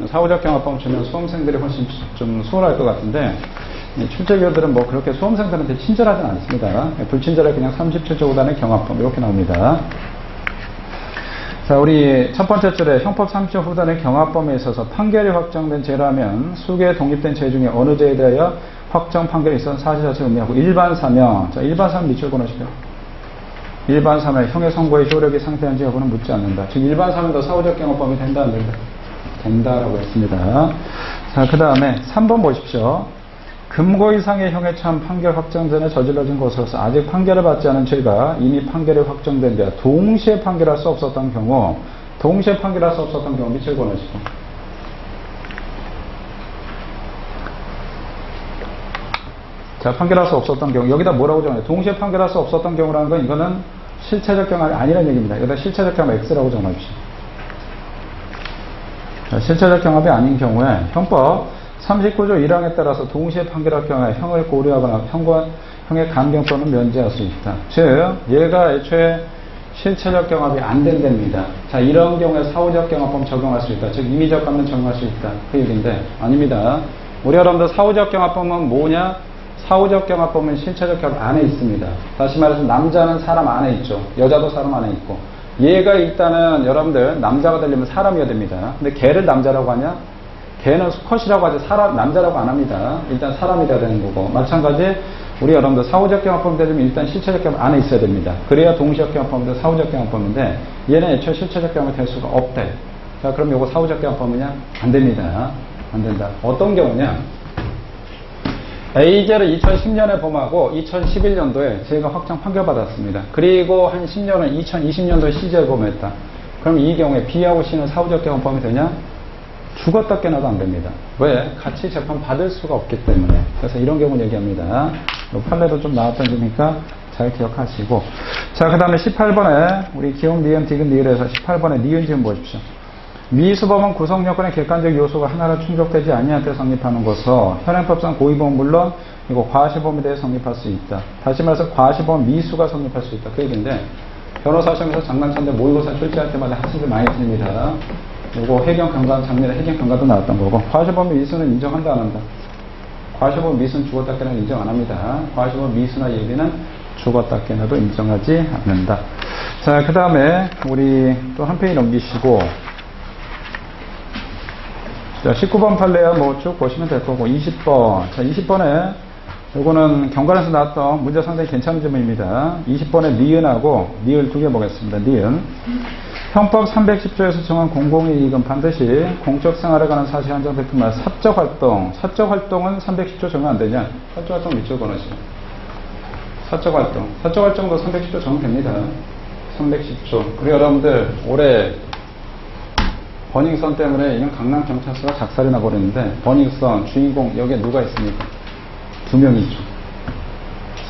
사후적 경합범 주면 수험생들이 훨씬 좀 수월할 것 같은데 출제교들은 뭐 그렇게 수험생들한테 친절하진 않습니다. 불친절하게 그냥 37조 후단의 경합범 이렇게 나옵니다. 자, 우리 첫 번째 줄에 형법 30조 후단의 경합범에 있어서 판결이 확정된 죄라면 수개의 독립된 죄 중에 어느 죄에 대하여 확정 판결이 있어 사실 자체를 의미하고 일반 사명. 자, 일반 사명 밑줄 끊으시죠. 일반 사명 형의 선고의 효력이 상태한지 여부는 묻지 않는다. 즉 일반 사명도 사후적 경합범이 된다, 안 된다? 된다라고 했습니다. 자, 그 다음에 3번 보십시오. 금고 이상의 형에 처한 판결 확정 전에 저질러진 것으로서 아직 판결을 받지 않은 죄가 이미 판결이 확정된 데 동시에 판결할 수 없었던 경우, 동시에 판결할 수 없었던 경우 밑줄 끊으시고. 자, 판결할 수 없었던 경우, 여기다 뭐라고 정해요? 동시에 판결할 수 없었던 경우라는 건 이거는 실체적 경합이 아니라는 얘기입니다. 여기다 실체적 경합 X라고 정합시다. 자, 실체적 경합이 아닌 경우에 형법 39조 1항에 따라서 동시에 판결할 경우에 형을 고려하거나 형의 감경 또는 면제할 수 있다. 즉, 얘가 애초에 실체적 경합이 안 된답니다. 자, 이런 경우에 사후적 경합범 적용할 수 있다. 즉, 임의적 감면 적용할 수 있다. 그 얘기인데, 아닙니다. 우리 여러분들 사후적 경합범은 뭐냐? 사후적 경합범은 실체적 경합 안에 있습니다. 다시 말해서 남자는 사람 안에 있죠. 여자도 사람 안에 있고. 얘가 일단은 여러분들 남자가 되려면 사람이어야 됩니다. 근데 걔를 남자라고 하냐? 걔는 수컷이라고 하지 남자라고 안 합니다. 일단 사람이 돼야 되는 거고. 마찬가지 우리 여러분들 사후적 경합범 되려면 일단 실체적 경합 안에 있어야 됩니다. 그래야 동시적 경합범인데 사후적 경합범인데 얘는 애초에 실체적 경합이 될 수가 없대. 자, 그럼 이거 사후적 경합범이냐? 안 됩니다. 안 된다. 어떤 경우냐? A죄를 2010년에 범하고 2011년도에 저희가 확정 판결받았습니다. 그리고 한 10년은 2020년도에 C죄를 범했다. 그럼 이 경우에 B하고 C는 사후적 경합범이 되냐? 죽었다 깨나도 안 됩니다. 왜? 같이 재판 받을 수가 없기 때문에. 그래서 이런 경우는 얘기합니다. 판례도 좀 나왔던 점이니까 잘 기억하시고. 자, 그 다음에 18번에 우리 기억, 니은, 디귿, 니을에서 18번에 니은 지금 보십시오. 미수범은 구성요건의 객관적 요소가 하나로 충족되지 아니할 때 성립하는 것으로 현행법상 고의범은 물론 이거 과시범에 대해 성립할 수 있다. 다시 말해서 과시범 미수가 성립할 수 있다. 그 얘기인데 변호사 시험에서 장난쳤는데 모의고사 출제할 때마다 학생들 많이 틀립니다. 요거 해경 경과 작년에 해경 경과도 나왔던 거고 과시범 미수는 인정한다 안 한다? 과시범 미수는 죽었다 깨나도 인정 안 합니다. 과시범 미수나 예비는 죽었다 깨나도 인정하지 않는다. 자, 그 다음에 우리 또 한 페이지 넘기시고 자, 19번 판례야 뭐 쭉 보시면 될 거고 20번. 자, 20번에 요거는 경관에서 나왔던 문제 상당히 괜찮은 점입니다. 20번에 니은하고 니을 두 개 보겠습니다. 니은. 형법 310조에서 정한 공공이익은 반드시 공적 생활에 관한 사실 한정될 뿐만 아니라 사적 활동. 사적 활동은 310조 적용 안 되냐? 사적 활동 밑줄 끊으시죠. 사적 활동. 사적 활동도 310조 적용됩니다. 310조. 우리 여러분들 올해 버닝썬 때문에 이건 강남경찰서가 작살이 나버렸는데 버닝썬 주인공 여기에 누가 있습니까? 두 명이죠.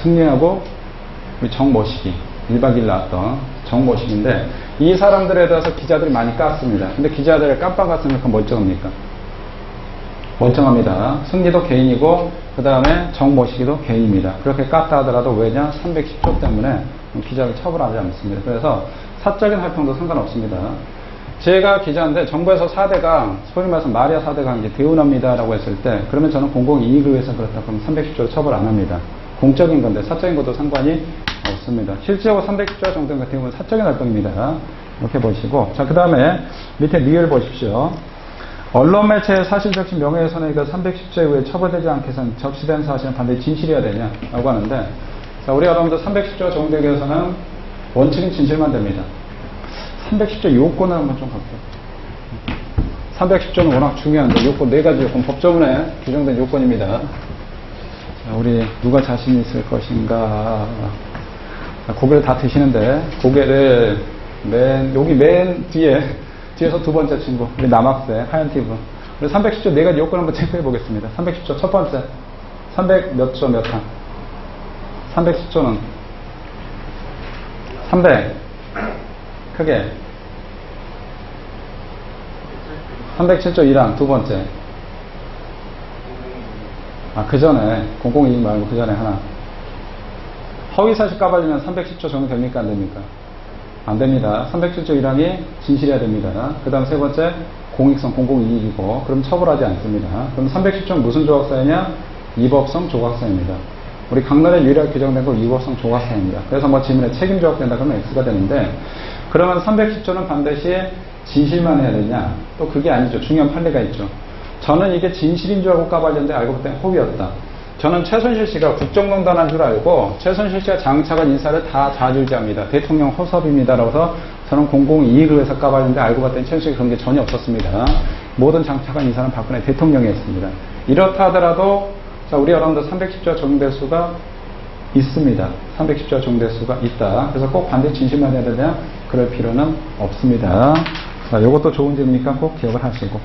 승리하고 우리 정모식이 1박 2일 나왔던 정모식인데 이 사람들에 대해서 기자들이 많이 깠습니다. 근데 기자들을 깜빡갔으니까 멀쩡합니까? 멀쩡합니다. 승리도 개인이고 그 다음에 정모식이도 개인입니다. 그렇게 깠다 하더라도 왜냐? 310조 때문에 기자를 처벌하지 않습니다. 그래서 사적인 활동도 상관없습니다. 제가 기자인데 정부에서 4대강, 소위 말해서 마리아 4대강 이제 대운합니다라고 했을 때 그러면 저는 공공이익을 위해서 그렇다 그러면 310조를 처벌 안 합니다. 공적인 건데 사적인 것도 상관이 없습니다. 실제로 310조 정도는 같은 경우는 사적인 활동입니다. 이렇게 보시고 자, 그 다음에 밑에 리을 보십시오. 언론 매체의 사실 적시 명예훼손이니까 310조 이후에 처벌되지 않게 해서는 적시된 사실은 반드시 진실이어야 되냐라고 하는데 자, 우리 여러분들 310조 적용되기 위해서는 원칙은 진실만 됩니다. 310조 요건을 한번 좀 볼게요. 310조는 워낙 중요한데 요건 4가지 요건 법조문에 규정된 요건입니다. 자, 우리 누가 자신 있을 것인가. 고개를 다 드시는데 고개를 여기 맨 뒤에서 두 번째 친구 우리 남학생 하얀 티브 우리 310조 4가지 요건 한번 체크해 보겠습니다. 310조 첫 번째 300 몇 조 몇 항 310조는 300 크게 307조 1항 두 번째 그 전에 002 말고 그 전에 하나 허위사실 까발리면 310조 적용됩니까? 안 됩니까? 안 됩니다. 307조 1항이 진실해야 됩니다. 그 다음 세 번째 공익성 002이고 그럼 처벌하지 않습니다. 그럼 310조는 무슨 조각사유냐? 위법성 조각사유입니다. 우리 강론에 유일하게 규정된 거 위법성 조각사유입니다. 그래서 뭐 지문에 책임 조각된다 그러면 X가 되는데 그러면 310조는 반드시 진실만 해야 되냐? 또 그게 아니죠. 중요한 판례가 있죠. 저는 이게 진실인 줄 알고 까발렸는데 알고 봤더니 허위였다. 저는 최순실 씨가 국정농단한 줄 알고 최순실 씨가 장차관 인사를 다 좌지우지합니다. 대통령 허섭입니다라고 해서 저는 공공이익을 위해서 까발렸는데 알고 봤더니 최순실 그런 게 전혀 없었습니다. 모든 장차관 인사는 박근혜 대통령이 했습니다. 이렇다 하더라도 자, 우리 여러분들 310조 적용될 수가 있습니다. 310조 적용될 수가 있다. 그래서 꼭 반드시 진실만 해야 되냐? 그럴 필요는 없습니다. 자, 이것도 좋은 점이니까 꼭 기억을 하시고.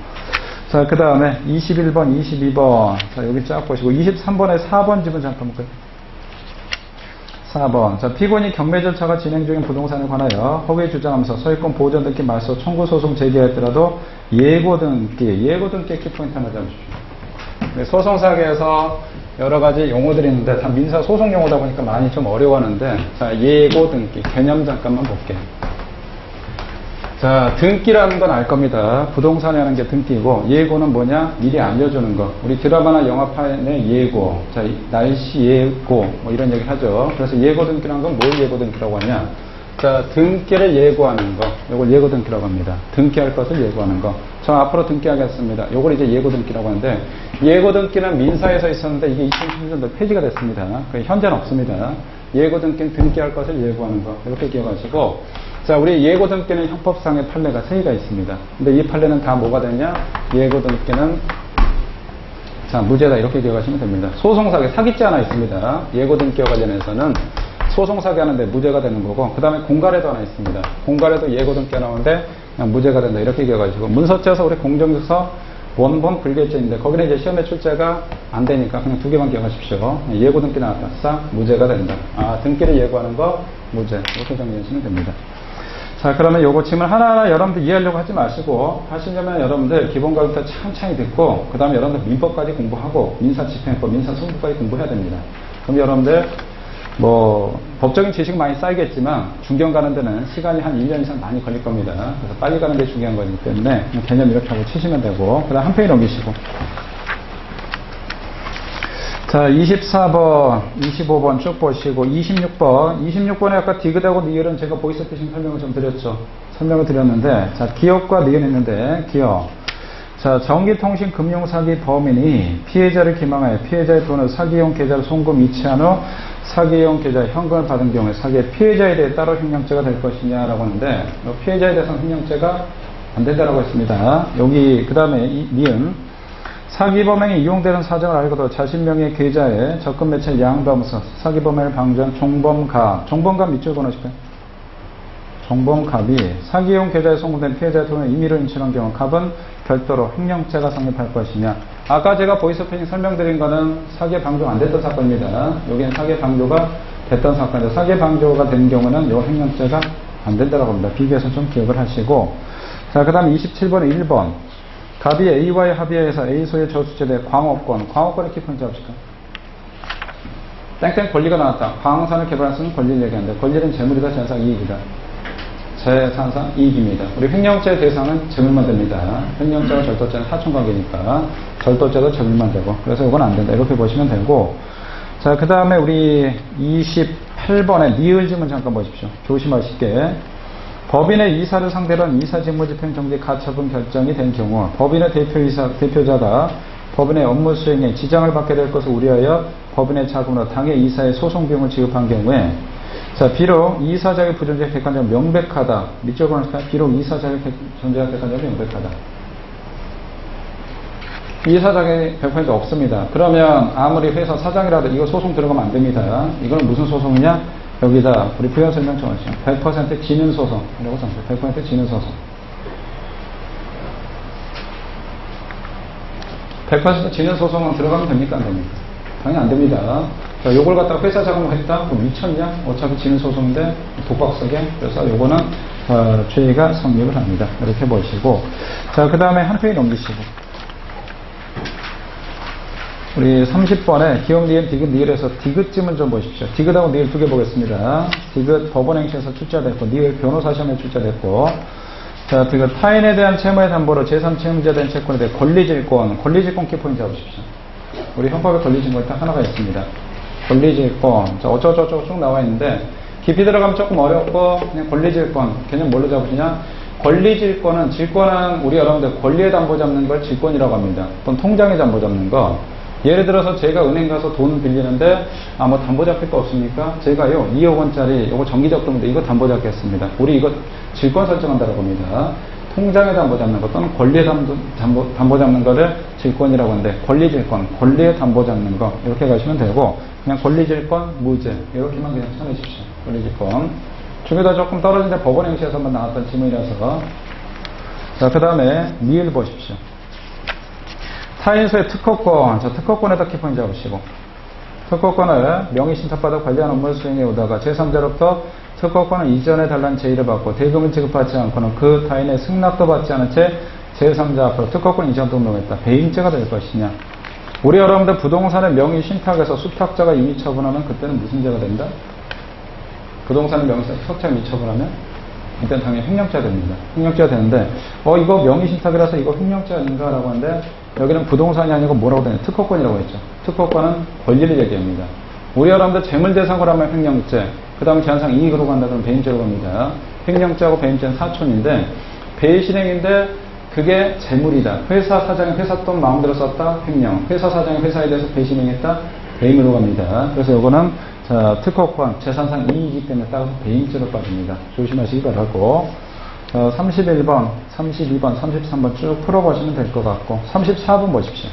자, 그 다음에 21번, 22번. 자, 여기 쫙 보시고. 23번에 4번 지분 잠깐 볼까요? 4번. 자, 피고인이 경매 절차가 진행 중인 부동산에 관하여 허위 주장하면서 소유권 보전 등기 말소 청구 소송 제기했더라도 예고 등기의 키포인트 하나 잡으십시오. 소송사계에서 여러 가지 용어들이 있는데 다 민사 소송 용어다 보니까 많이 좀 어려워하는데 자, 예고 등기 개념 잠깐만 볼게요. 자, 등기라는 건 알 겁니다. 부동산에 하는 게 등기고 예고는 뭐냐? 미리 알려주는 거. 우리 드라마나 영화판의 예고, 자, 날씨 예고 뭐 이런 얘기 하죠. 그래서 예고 등기라는 건 뭘 예고 등기라고 하냐? 자, 등기를 예고하는 거. 이걸 예고 등기라고 합니다. 등기할 것을 예고하는 거. 저 앞으로 등기하겠습니다. 이걸 이제 예고 등기라고 하는데 예고 등기는 민사에서 있었는데 이게 2016년도 폐지가 됐습니다. 현재는 없습니다. 예고 등기는 등기할 것을 예고하는 거. 이렇게 기억하시고 자, 우리 예고 등기는 형법상의 판례가 3개가 있습니다. 근데 이 판례는 다 뭐가 되냐? 예고 등기는 자, 무죄다 이렇게 기억하시면 됩니다. 소송사기 사기죄 하나 있습니다. 예고 등기와 관련해서는 소송사기 하는데 무죄가 되는 거고 그 다음에 공갈에도 하나 있습니다. 공갈에도 예고 등기가 나오는데 그냥 무죄가 된다 이렇게 기억하시고 문서죄에서 우리 공정유서 원본 불결죄인데 거기는 이제 시험에 출제가 안 되니까 그냥 2개만 기억하십시오. 예고 등기 나왔다. 싹 무죄가 된다. 등기를 예고하는 거 무죄 이렇게 정리하시면 됩니다. 자, 그러면 요거 질문 하나하나 여러분들 이해하려고 하지 마시고 하시려면 여러분들 기본과부터 찬찬히 듣고 그 다음에 여러분들 민법까지 공부하고 민사집행법, 민사소송까지 공부해야 됩니다. 그럼 여러분들 뭐 법적인 지식 많이 쌓이겠지만 중견 가는 데는 시간이 한 1년 이상 많이 걸릴 겁니다. 그래서 빨리 가는 게 중요한 거기 때문에 개념 이렇게 하고 치시면 되고 그 다음 한 페이지 넘기시고 자, 24번, 25번 쭉 보시고 26번에 아까 디귿하고 니을은 제가 보이스피싱 설명을 좀 드렸죠. 설명을 드렸는데 자, 기업과 니은 있는데 기업 자, 전기통신 금융사기 범인이 피해자를 기망하여 피해자의 돈을 사기용 계좌를 송금 이체한 후 사기용 계좌에 현금을 받은 경우에 사기의 피해자에 대해 따로 횡령죄가 될 것이냐라고 하는데 피해자에 대해서는 횡령죄가 안 된다라고 했습니다. 여기 그 다음에 니은 사기범행이 이용되는 사정을 알고도 자신 명의 계좌에 적금 매체를 양도하면서 사기범행을 방조한 종범갑 밑줄 보내실까요? 종범갑이 사기용 계좌에 송금된 피해자의 돈을 임의로 인출한 경우 갑은 별도로 횡령죄가 성립할 것이냐. 아까 제가 보이스피싱 설명드린 거는 사기의 방조가 안 됐던 사건입니다. 여기는 사기의 방조가 됐던 사건인데 사기의 방조가 된 경우는 이 횡령죄가 안 된다고 합니다. 비교해서 좀 기억을 하시고 자, 그 다음에 27번에 1번 갑이 A와의 합의해서 A 소유의 저수지에 대해 광업권의 키포인트 잡으실까요? 땡땡 권리가 나왔다. 광산을 개발할 수 있는 권리를 얘기하는데 권리는 재물이다, 재산상 이익이다. 재산상 이익입니다. 우리 횡령죄의 대상은 재물만 됩니다. 횡령죄와 절도죄는 사촌관계니까 절도죄도 재물만 되고 그래서 이건 안 된다. 이렇게 보시면 되고 자, 그 다음에 우리 28번에 니을 지문 잠깐 보십시오. 조심하실게. 법인의 이사를 상대로 한 이사 직무집행 정지 가처분 결정이 된 경우 법인의 대표자가 법인의 업무 수행에 지장을 받게 될 것을 우려하여 법인의 자금으로 당해 이사의 소송 비용을 지급한 경우에, 자, 비록 이사 자격 부존재 객관적으로 명백하다. 밑줄 그을까요? 비록 이사 자격 존재가 객관적으로 명백하다. 이사 자격이 100% 없습니다. 그러면 아무리 회사 사장이라도 이거 소송 들어가면 안 됩니다. 이거는 무슨 소송이냐? 여기다 우리 부연 설명 정하시죠. 100% 지는 소송. 이라고 정하죠. 100% 지는 소송. 100% 지는 소송은 들어가면 됩니까? 안 됩니까? 당연히 안 됩니다. 자, 요걸 갖다가 회사 자금으로 했다? 그럼 미쳤냐? 어차피 지는 소송인데 독박석에. 그래서 요거는 죄가 성립을 합니다. 이렇게 보시고, 자, 그 다음에 한 페이지 넘기시고, 우리 30번에 기억, 니은, 디귿, 니을에서 디귿쯤은 좀 보십시오. 디귿하고 니을 두 개 보겠습니다. 디귿 법원행시에서 출제됐고, 니을 변호사 시험에 출제됐고, 자, 디귿 타인에 대한 채무의 담보로 제3채무자에 대한 채권에 대해 권리질권, 권리질권 키포인트 잡으십시오. 우리 형법에 권리질권이 딱 하나가 있습니다. 권리질권, 자, 어쩌고저쩌고 쭉 나와 있는데, 깊이 들어가면 조금 어렵고, 그냥 권리질권, 개념 뭘로 잡으시냐? 권리질권은, 질권은 우리 여러분들 권리의 담보 잡는 걸 질권이라고 합니다. 또는 통장의 담보 잡는 거. 예를 들어서 제가 은행 가서 돈 빌리는데, 뭐 담보 잡힐 거 없습니까? 제가요, 2억 원짜리, 요거 정기적금인데 이거 담보 잡겠습니다. 우리 이거 질권 설정한다고 합니다. 통장에 담보 잡는 것 또는 권리에 담보 잡는 거를 질권이라고 하는데, 권리질권, 권리에 담보 잡는 거, 이렇게 가시면 되고, 그냥 권리질권, 무죄, 이렇게만 그냥 쳐내십시오. 권리질권. 중에다 조금 떨어진데 법원행시에서만 나왔던 지문이라서. 자, 그 다음에 니을 보십시오. 타인소의 특허권, 자, 특허권에다 키포인트 잡으시고, 특허권을 명의신탁받아 관리한 업무를 수행해 오다가 제3자로부터 특허권을 이전에 달라는 제의를 받고 대금을 지급받지 않고는 그 타인의 승낙도 받지 않은 채 제3자 앞으로 특허권 이전 등록했다. 배임죄가 될 것이냐? 우리 여러분들 부동산의 명의신탁에서 수탁자가 임의 처분하면 그때는 무슨 죄가 된다? 부동산의 명의신탁자가 임의 처분하면 이때는 당연히 횡령죄가 됩니다. 횡령죄가 되는데, 이거 명의신탁이라서 이거 횡령죄 아닌가라고 하는데, 여기는 부동산이 아니고 뭐라고 되냐? 특허권이라고 했죠. 특허권은 권리를 얘기합니다. 우리 여러분들 재물대상으로 하면 횡령죄, 그 다음에 제한상 이익으로 간다 그러면 배임죄로 갑니다. 횡령죄하고 배임죄는 사촌인데, 배신행인데 그게 재물이다. 회사 사장이 회사 돈 마음대로 썼다? 횡령. 회사 사장이 회사에 대해서 배신행했다? 배임으로 갑니다. 그래서 이거는 자, 특허권, 재산상 이익이기 때문에 따라서 배임죄로 빠집니다. 조심하시기 바라고. 31번, 32번, 33번 쭉 풀어보시면 될 것 같고, 34번 보십시오.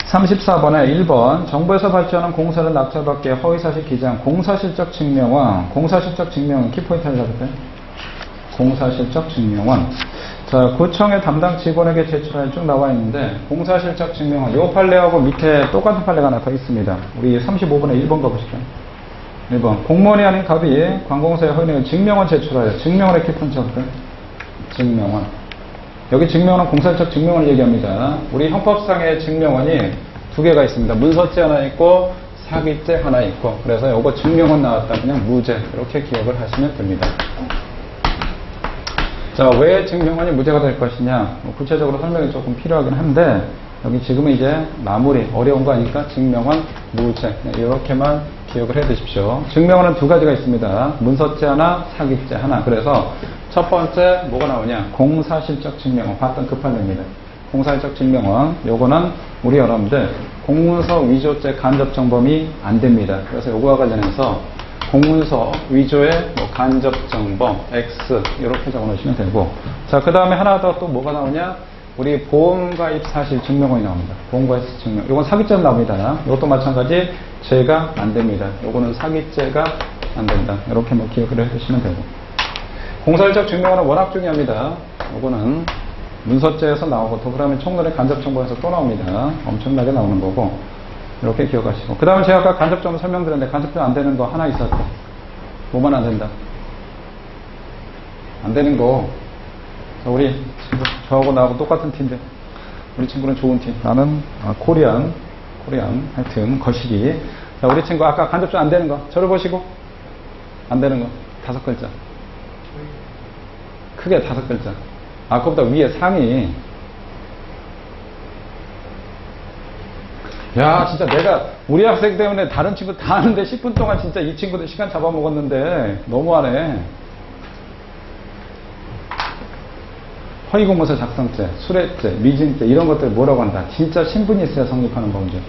34번에 1번, 정부에서 발주하는 공사를 낙찰받게 허위사실 기재한 공사실적 증명원, 공사실적 증명원 키포인트를 잡을까요? 공사실적 증명원. 자, 구청의 담당 직원에게 제출하여 쭉 나와 있는데, 공사실적 증명원, 요 판례하고 밑에 똑같은 판례가 하나 더 있습니다. 우리 35번에 1번 가보실까요? 1번, 공무원이 아닌 갑이 관공서에 허위내용 증명원 제출하여, 증명원의 키포인트 잡을까요? 증명원. 여기 증명원은 공사실적 증명원을 얘기합니다. 우리 형법상의 증명원이 두 개가 있습니다. 문서죄 하나 있고, 사기죄 하나 있고, 그래서 요거 증명원 나왔다. 그냥 무죄. 이렇게 기억을 하시면 됩니다. 자, 왜 증명원이 무죄가 될 것이냐? 구체적으로 설명이 조금 필요하긴 한데, 여기 지금은 이제 마무리, 어려운 거 아니까 증명원, 무죄. 이렇게만 기억을 해 두십시오. 증명원은 두 가지가 있습니다. 문서죄 하나, 사기죄 하나. 그래서 첫 번째 뭐가 나오냐? 공사실적 증명원. 봤던 그 판례입니다. 공사실적 증명원. 요거는 우리 여러분들 공문서 위조죄 간접정범이 안 됩니다. 그래서 요거와 관련해서 공문서 위조의 간접정범 X 이렇게 적어놓으시면 되고, 자, 그 다음에 하나 더 또 뭐가 나오냐? 우리 보험가입 사실 증명원이 나옵니다. 보험가입 사실 증명. 요건 사기죄로 나옵니다. 이것도 마찬가지 죄가 안 됩니다. 요거는 사기죄가 안 된다. 이렇게 뭐 기억을 해주시면 되고, 공사실적 증명원은 워낙 중요합니다. 요거는 문서죄에서 나오고, 또 그다음에 총론의 간접정범에서 또 나옵니다. 엄청나게 나오는 거고, 이렇게 기억하시고. 그 다음에 제가 아까 간접정범 설명드렸는데, 간접정범 안 되는 거 하나 있었고, 뭐만 안 된다? 안 되는 거. 우리 친구, 저하고 나하고 똑같은 팀인데, 우리 친구는 좋은 팀. 나는 코리안, 하여튼, 거시기. 자, 우리 친구 아까 간접정범 안 되는 거. 저를 보시고, 안 되는 거. 5글자. 크게 5글자. 아까보다 위에 상이. 야, 진짜 내가 우리 학생 때문에 다른 친구 다 하는데 10분 동안 진짜 이 친구들 시간 잡아먹었는데 너무하네. 허위공문서 작성죄, 수뢰죄, 미진죄 이런 것들 뭐라고 한다? 진짜 신분이 있어야 성립하는 범죄.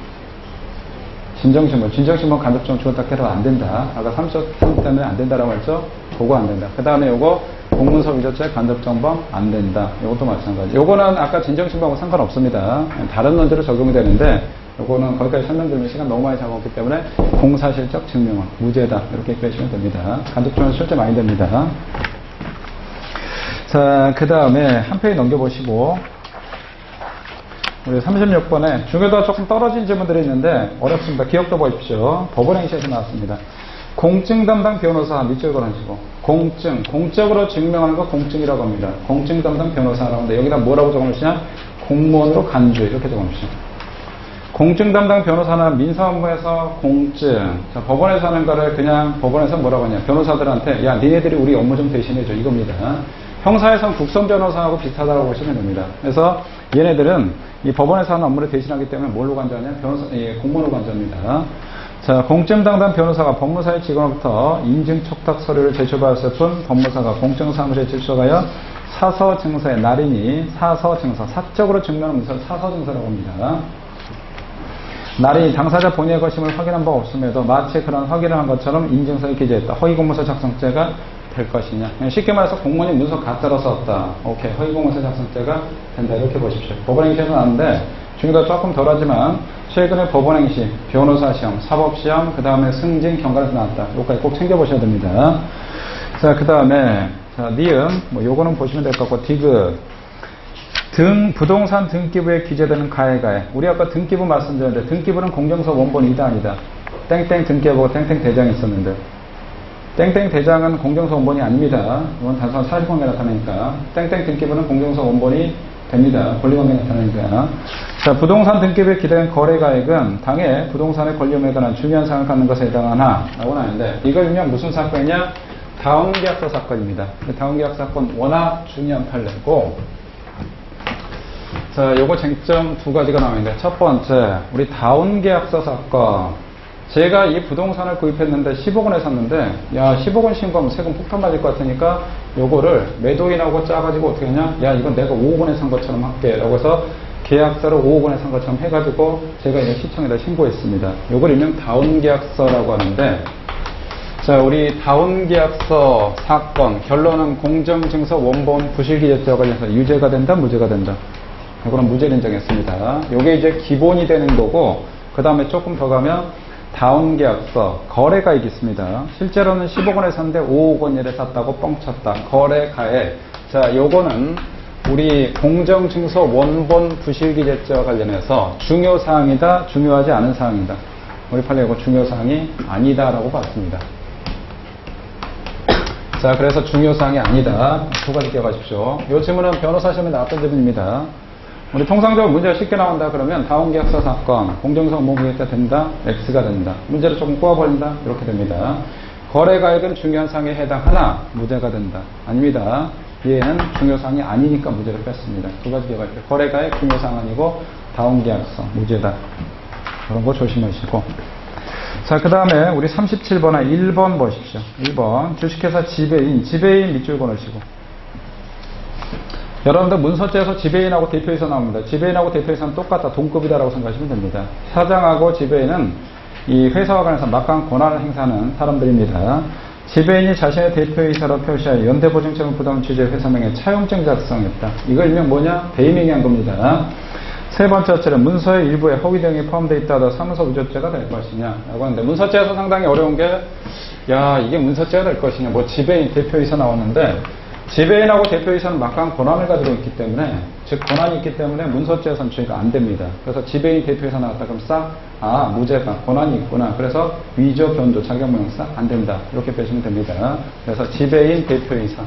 진정신분 간접적으로 주었다 해도 안 된다. 아까 3조 때문에 안 된다라고 했죠? 그거 안 된다. 그 다음에 요거 공문서 위조죄 간접정범 안 된다. 요것도 마찬가지. 요거는 아까 진정신분하고 상관없습니다. 다른 논제로 적용이 되는데 요거는 거기까지 설명드리면 시간 너무 많이 잡았기 때문에 공사실적 증명은 무죄다. 이렇게 빼시면 됩니다. 간접정범은 실제 많이 됩니다. 자, 그 다음에 한 페이지 넘겨보시고 우리 36번에 중요도가 조금 떨어진 질문들이 있는데 어렵습니다. 기억 좀 보십시오. 법원행시에서 나왔습니다. 공증 담당 변호사 밑줄 걸어주시고 공적으로 증명하는 거 공증이라고 합니다. 공증 담당 변호사라고 하는데 여기다 뭐라고 적어놓으시냐? 공무원으로 간주 이렇게 적어놓으시죠. 공증 담당 변호사는 민사업무에서 공증. 자, 법원에서 하는 거를 그냥 법원에서 뭐라고 하냐? 변호사들한테 야 니네들이 우리 업무 좀 대신해줘 이겁니다. 형사에서는 국선 변호사하고 비슷하다고 보시면 됩니다. 그래서 얘네들은 이 법원에서 하는 업무를 대신하기 때문에 뭘로 간주하냐? 공무원으로 간주합니다. 자, 공증 담당 변호사가 법무사의 직원으로부터 인증 촉탁 서류를 제출받았을 뿐 법무사가 공증사무소에 제출하여 사서 증서의 날인이 사서 증서, 사적으로 증명하는 문서를 사서 증서라고 합니다. 날이 당사자 본인의 것임을 확인한 바 없음에도 마치 그런 확인을 한 것처럼 인증서에 기재했다. 허위공문서 작성죄가 될 것이냐. 쉽게 말해서 공무원이 문서 가짜로 썼다. 오케이. 허위공문서 작성죄가 된다. 이렇게 보십시오. 법원행시에서 나왔는데 중요도가 조금 덜하지만 최근에 법원행시, 변호사 시험, 사법시험, 그 다음에 승진, 경관에서 나왔다. 요거까지 꼭 챙겨보셔야 됩니다. 자, 그 다음에 자, 니은, 요거는 보시면 될 것 같고 디귿. 부동산 등기부에 기재되는 가해가해. 우리 아까 등기부 말씀드렸는데 등기부는 공정서 원본이다 아니다. 땡땡 등기부가 땡땡 대장이 있었는데 땡땡 대장은 공정서 원본이 아닙니다. 이건 단순한 사실관계 나타나니까 땡땡 등기부는 공정서 원본이 됩니다. 권리관계 나타나니까. 자, 부동산 등기부에 기재된 거래가액은 당해 부동산의 권리의무에 관한 중요한 사항을 갖는 것에 해당하나 라고 나오는데 이걸 그냥 무슨 사건이냐? 다운계약서 사건입니다. 다운계약 사건 워낙 중요한 판례고 자, 요거 쟁점 두 가지가 나오는데 첫 번째, 우리 다운계약서 사건. 제가 이 부동산을 구입했는데 10억 원에 샀는데 야 10억 원 신고하면 세금 폭탄 맞을 것 같으니까 요거를 매도인하고 짜가지고 어떻게 하냐? 야 이건 내가 5억 원에 산 것처럼 할게 라고 해서 계약서를 5억 원에 산 것처럼 해가지고 제가 이제 시청에다 신고했습니다. 요걸 일명 다운계약서라고 하는데 자, 우리 다운계약서 사건 결론은 공정증서 원본 부실기재죄와 관련해서 유죄가 된다 무죄가 된다. 이거는 무죄를 인정했습니다. 요게 이제 기본이 되는 거고 그 다음에 조금 더 가면 다운계약서 거래가액이 있습니다. 실제로는 10억 원에 샀는데 5억 원에 샀다고 뻥쳤다. 거래가액. 자, 요거는 우리 공정증서 원본 부실기재죄와 관련해서 중요사항이다, 중요하지 않은 사항이다. 우리 판례 이거 중요사항이 아니다라고 봤습니다. 자, 그래서 중요사항이 아니다. 두 가지 기억하십시오. 이 질문은 변호사 시험에 나왔던 질문입니다. 우리 통상적으로 문제가 쉽게 나온다 그러면 다운계약서 사건, 공정서 원본기재죄 된다, X가 된다. 문제를 조금 꼬아버린다, 이렇게 됩니다. 거래가액은 중요한 사항에 해당하나 무죄가 된다. 아닙니다. 얘는 중요사항이 아니니까 무죄를 뺐습니다. 두 가지 기억할게요. 거래가액 중요사항 아니고 다운계약서 무죄다. 그런 거 조심하시고. 자, 그 다음에 우리 37번에 1번 보십시오. 1번 주식회사 지배인 밑줄 그어놓으시고. 여러분들 문서죄에서 지배인하고 대표이사 나옵니다. 지배인하고 대표이사는 똑같다. 동급이다라고 생각하시면 됩니다. 사장하고 지배인은 이 회사와 관해서 막강한 권한을 행사하는 사람들입니다. 지배인이 자신의 대표이사로 표시하여 연대보증처분 부담 취지의 회사명에 차용증 작성했다. 이걸 일명 뭐냐? 배임행위 한 겁니다. 세 번째는 문서의 일부에 허위 등이 포함되어 있다 하더 사무소 위조죄가 될 것이냐 라고 하는데 문서죄에서 상당히 어려운 게 야 이게 문서죄가 될 것이냐 뭐 지배인 대표이사 나왔는데 지배인하고 대표이사는 막강한 권한을 가지고 있기 때문에 즉 권한이 있기 때문에 문서죄에서는 주의가 안 됩니다. 그래서 지배인 대표이사 나왔다 그럼 무죄가 권한이 있구나. 그래서 위조 변조 자격무용 안 된다. 이렇게 보시면 됩니다. 그래서 지배인 대표이사.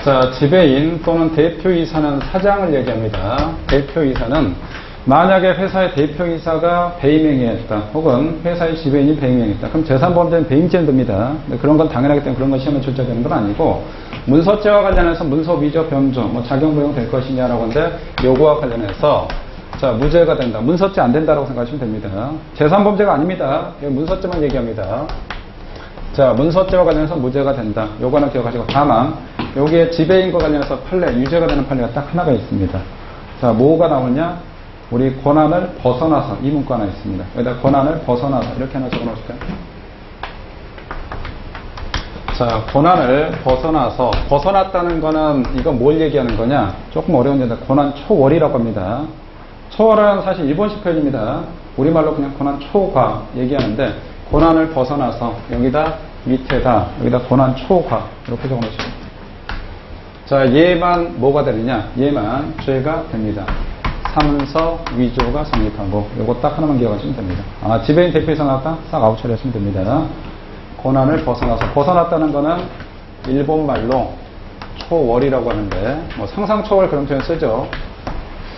자, 지배인 또는 대표이사는 사장을 얘기합니다. 대표이사는 만약에 회사의 대표이사가 배임행위했다 혹은 회사의 지배인이 배임행위했다 그럼 재산범죄는 배임죄는 됩니다. 그런 건 당연하기 때문에 그런 건 시험에 출제되는 건 아니고 문서죄와 관련해서 문서 위조 변조 뭐 자격무용 될 것이냐라고 하는데 요거와 관련해서 자 무죄가 된다. 문서죄 안 된다라고 생각하시면 됩니다. 재산범죄가 아닙니다. 문서죄만 얘기합니다. 자, 문서죄와 관련해서 무죄가 된다. 요거는 기억하시고, 다만 여기에 지배인과 관련해서 판례, 유죄가 되는 판례가 딱 하나가 있습니다. 자, 뭐가 나오냐? 우리 권한을 벗어나서, 이 문구 하나 있습니다. 여기다 권한을 벗어나서 이렇게 하나 적어 놓을까요? 자, 권한을 벗어났다는 거는 이건 뭘 얘기하는 거냐? 조금 어려운데 권한 초월이라고 합니다. 초월은 사실 일본식 표현입니다. 우리말로 그냥 권한 초과 얘기하는데, 권한을 벗어나서 여기다 밑에다 여기다 권한 초과 이렇게 적어 놓으시고, 자, 얘만 뭐가 되느냐? 얘만 죄가 됩니다. 삼서 위조가 성립하고, 요거 딱 하나만 기억하시면 됩니다. 아, 지배인 대표이사 나왔다? 싹 아웃 처리하시면 됩니다. 권한을 벗어났다는 거는 일본말로 초월이라고 하는데, 뭐 상상초월 그런 표현 쓰죠.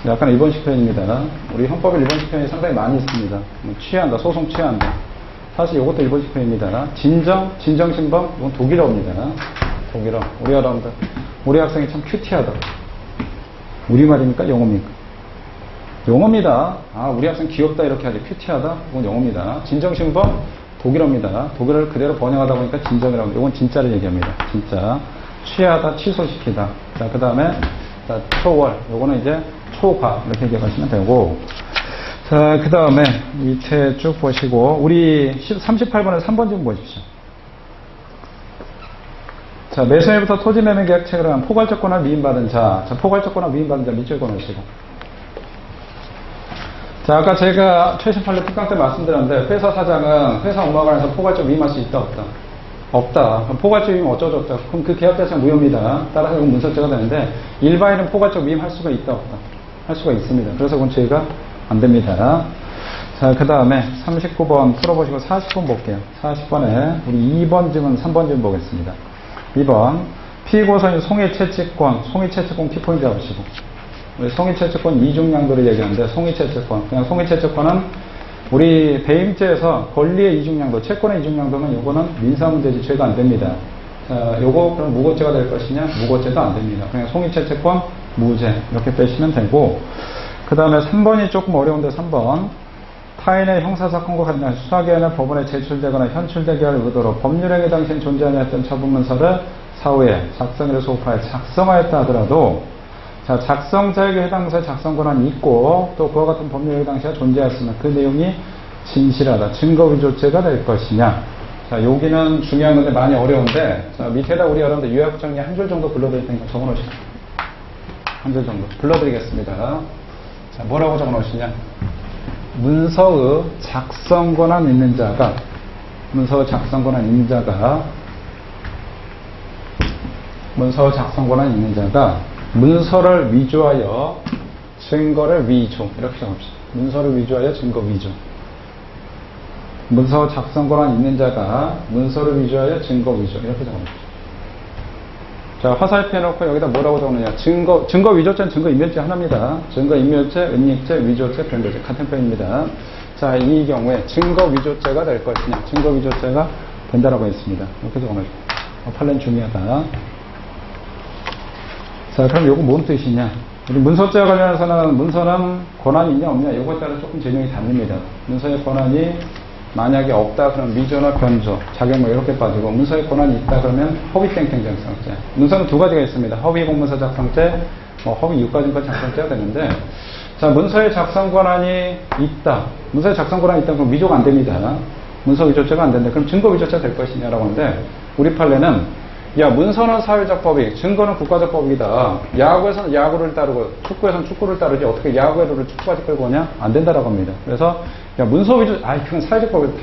약간 일본식 표현입니다. 우리 헌법에 일본식 표현이 상당히 많이 있습니다. 뭐 취한다, 소송 취한다. 사실 이것도 일본식 표현입니다. 진정신범, 이건 독일어입니다. 독일어. 우리 여러분들, 우리 학생이 참 큐티하다. 우리말입니까? 영어입니까? 영어입니다. 아, 우리 학생 귀엽다 이렇게 하지. 큐티하다? 이건 영어입니다. 진정신범, 독일어입니다. 독일어를 그대로 번역하다 보니까 진정이라고 합니다. 이건 진짜를 얘기합니다. 진짜. 취하다, 취소시키다. 자, 그 다음에, 자, 초월. 요거는 이제 초과. 이렇게 기억하시면 되고. 자, 그 다음에 밑에 쭉 보시고, 우리 38번에 3번 좀 보십시오. 자, 매수일부터 토지 매매 계약 체결을 한 포괄적 권한을 위임받은 자. 자, 포괄적 권한을 위임받은 자 밑줄 그어놓으시고. 자, 아까 제가 최신 판례 특강 때 말씀드렸는데, 회사 사장은 회사 업무와 관해서 포괄적 위임할 수 있다, 없다? 없다. 그럼 포괄적 위임 어쩌죠, 없다? 그럼 그 계약 자체가 무효입니다. 따라서 이건 문서죄가 되는데, 일반인은 포괄적 위임할 수가 있다, 없다? 할 수가 있습니다. 그래서 그건 죄가 안 됩니다. 자, 그 다음에 39번 풀어보시고 40번 볼게요. 40번에 우리 2번 질문, 3번 질문 보겠습니다. 2번. 피고서인 송해채취권 키포인트 잡으시고. 우리 송해채취권 이중양도를 얘기하는데, 송해채취권. 그냥 송해채취권은 우리 배임죄에서 권리의 이중양도, 채권의 이중양도면 요거는 민사문제지 죄가 안 됩니다. 자, 요거 그럼 무고죄가 될 것이냐? 무고죄도 안 됩니다. 그냥 송해채취권 무죄. 이렇게 빼시면 되고. 그 다음에 3번이 조금 어려운데 3번. 타인의 형사사건과 관련한 수사기한을 법원에 제출되거나 현출되게 할 의도로 법률행위 당시엔 존재하지 않았던 처분문서를 사후에 작성일을 소급하여 작성하였다 하더라도, 자, 작성자에게 해당 문서의 작성 권한이 있고, 또 그와 같은 법률행위 당시에 존재했으면 그 내용이 진실하다, 증거위조죄가 될 것이냐. 자, 여기는 중요한 건데 많이 어려운데, 자, 밑에다 우리 여러분들 요약정리 한 줄 정도 불러드릴 테니까 적어놓으시죠. 한 줄 정도 불러드리겠습니다. 자, 뭐라고 적어놓으시냐. 문서의 작성 권한 있는 자가, 문서 작성 권한 있는 자가 문서를 위조하여 증거를 위조. 이렇게 적읍시다. 문서를 위조하여 증거 위조. 문서 작성 권한 있는 자가 문서를 위조하여 증거 위조. 이렇게 적읍시다. 자, 화살표 해놓고 여기다 뭐라고 적느냐. 증거 위조죄는 증거 인멸죄 하나입니다. 증거 인멸죄, 은닉죄, 위조죄, 변조죄. 같은 편입니다. 자, 이 경우에 증거 위조죄가 될 것이냐. 증거 위조죄가 된다라고 했습니다. 이렇게 적어놓으시고. 판례는 중요하다. 자, 그럼 요거 뭔 뜻이냐. 우리 문서죄와 관련해서는 문서는 권한이 있냐 없냐. 이거에 따라 조금 제명이 다릅니다. 문서의 권한이 만약에 없다 그러면 위조나 변조, 자격 뭐 이렇게 빠지고, 문서의 권한이 있다 그러면 허위 땡땡 작성죄. 문서는 두 가지가 있습니다. 허위 공문서 작성죄, 뭐 허위 유가증권 작성죄가 되는데, 자, 문서의 작성 권한이 있다. 문서의 작성 권한이 있다 그러면 위조가 안 됩니다. 문서 위조죄가 안 된다. 그럼 증거 위조죄가 될 것이냐라고 하는데, 우리 판례는 야, 문서는 사회적 법익, 증거는 국가적 법이다. 야구에서는 야구를 따르고 축구에서는 축구를 따르지 어떻게 야구의 룰을 축구까지 끌고 오냐? 안 된다라고 합니다. 그래서 야, 문서 위조, 그건 사회적 법을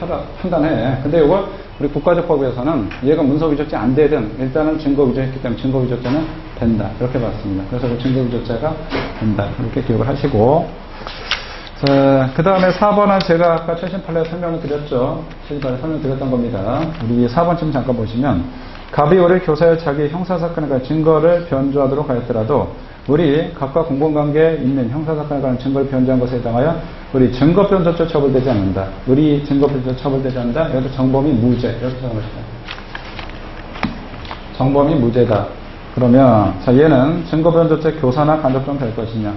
판단해. 근데 이걸 우리 국가적 법에서는 얘가 문서 위조죄 안 되든 일단은 증거 위조했기 때문에 증거 위조죄는 된다. 이렇게 봤습니다. 그래서 그 증거 위조죄가 된다. 이렇게 기억을 하시고. 자, 그 다음에 4번은 제가 아까 최신 판례 설명을 드렸죠. 최신 판례 설명드렸던 겁니다. 우리 4번쯤 잠깐 보시면, 갑이 우리 교사의 자기 형사사건에 관한 증거를 변조하도록 하였더라도 우리 각각 공범관계에 있는 형사사건에 관한 증거를 변조한 것에 해당하여 우리 증거변조죄 처벌되지 않는다. 우리 증거변조죄 처벌되지 않는다. 여기서 정범이 무죄. 이렇게 적어놓으시다. 정범이 무죄다. 그러면 자, 얘는 증거변조죄 교사나 간접점 될 것이냐.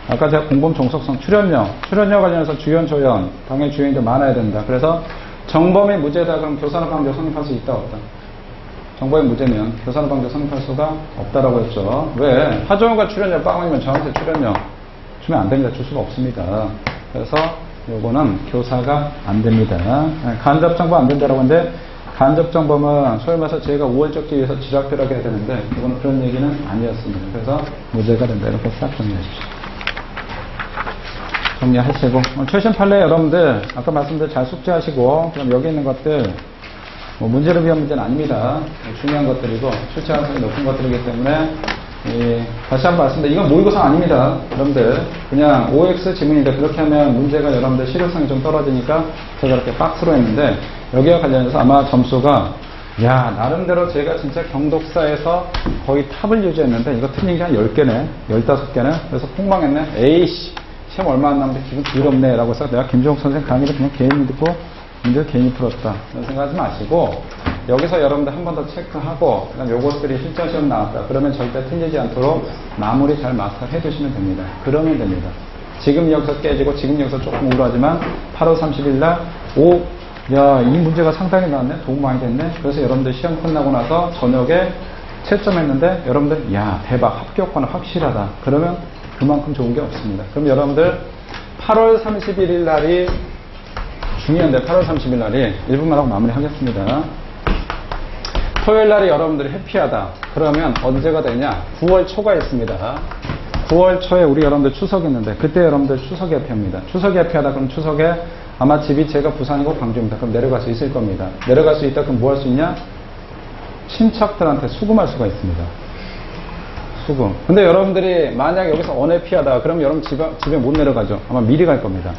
아까 제가 공범 종속성 출연료 관련해서 주연, 조연, 당연히 주연이 더 많아야 된다. 그래서 정범이 무죄다. 그럼 교사나 방조 성립할 수 있다 없다? 정범이 무죄면 교사나 방조 성립할 수가 없다라고 했죠. 왜? 하정우가 출연료 빵원이면 저한테 출연료 주면 안 됩니다. 줄 수가 없습니다. 그래서 요거는 교사가 안 됩니다. 간접정범 안 된다라고 하는데, 간접정범은 소위 말해서 저희가 우월적 지위에서 지략표라고 해야 되는데, 이거는 그런 얘기는 아니었습니다. 그래서 무죄가 된다. 이렇게 싹 정리해 주십시오. 정리하시고, 최신 판례 여러분들 아까 말씀드린 잘 숙지하시고, 그럼 여기 있는 것들 문제를 위한 문제는 아닙니다. 중요한 것들이고 출제 가능성이 높은 것들이기 때문에 다시 한번 말씀드립니다. 이건 모의고사 아닙니다. 여러분들 그냥 OX 지문인데, 그렇게 하면 문제가 여러분들 실효성이 좀 떨어지니까 제가 이렇게 박스로 했는데, 여기와 관련해서 아마 점수가 나름대로 제가 진짜 경독사에서 거의 탑을 유지했는데 이거 틀린 게 한 10개네 15개네. 그래서 폭망했네. 에이씨 시험 얼마 안 남는데 기분 더럽네 라고 해서 내가 김종욱 선생 강의를 그냥 개인이 듣고 문제를 개인이 풀었다 이런 생각하지 마시고, 여기서 여러분들 한 번 더 체크하고, 그다음 요것들이 실전 시험 나왔다 그러면 절대 틀리지 않도록 마무리 잘 마스터 해두시면 됩니다. 그러면 됩니다. 지금 여기서 깨지고 지금 여기서 조금 우울하지만 8월 30일 날 이 문제가 상당히 나왔네, 도움 많이 됐네. 그래서 여러분들 시험 끝나고 나서 저녁에 채점했는데 여러분들 대박 합격과는 확실하다. 그러면 그만큼 좋은 게 없습니다. 그럼 여러분들 8월 31일 날이 중요한데, 8월 30일 날이 1분만 하고 마무리하겠습니다. 토요일 날이 여러분들이 해피하다. 그러면 언제가 되냐? 9월 초가 있습니다. 9월 초에 우리 여러분들 추석 있는데, 그때 여러분들 추석 해피합니다. 추석 해피하다. 그럼 추석에 아마 집이 제가 부산이고 광주입니다. 그럼 내려갈 수 있을 겁니다. 내려갈 수 있다. 그럼 뭐 할 수 있냐? 친척들한테 수금할 수가 있습니다. 수금. 근데 여러분들이 만약 여기서 언해피하다. 그럼 여러분 집에 못 내려가죠. 아마 미리 갈 겁니다.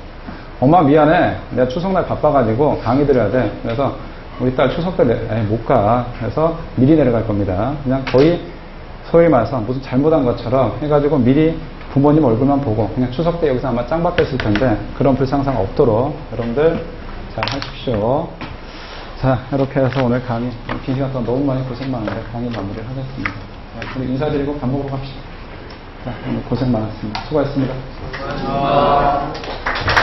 엄마 미안해. 내가 추석날 바빠가지고 강의 드려야 돼. 그래서 우리 딸 추석 때 못 가. 그래서 미리 내려갈 겁니다. 그냥 거의 소위 말해서 무슨 잘못한 것처럼 해가지고 미리 부모님 얼굴만 보고 그냥 추석 때 여기서 아마 짱 박혔을 텐데, 그런 불상사가 없도록 여러분들 잘 하십시오. 자, 이렇게 해서 오늘 강의 긴 시간 동안 너무 많이 고생 많은데 강의 마무리를 하겠습니다. 자, 우리 인사드리고 밥 먹으러 갑시다. 자, 오늘 고생 많았습니다. 수고하셨습니다. 수고하셨습니다.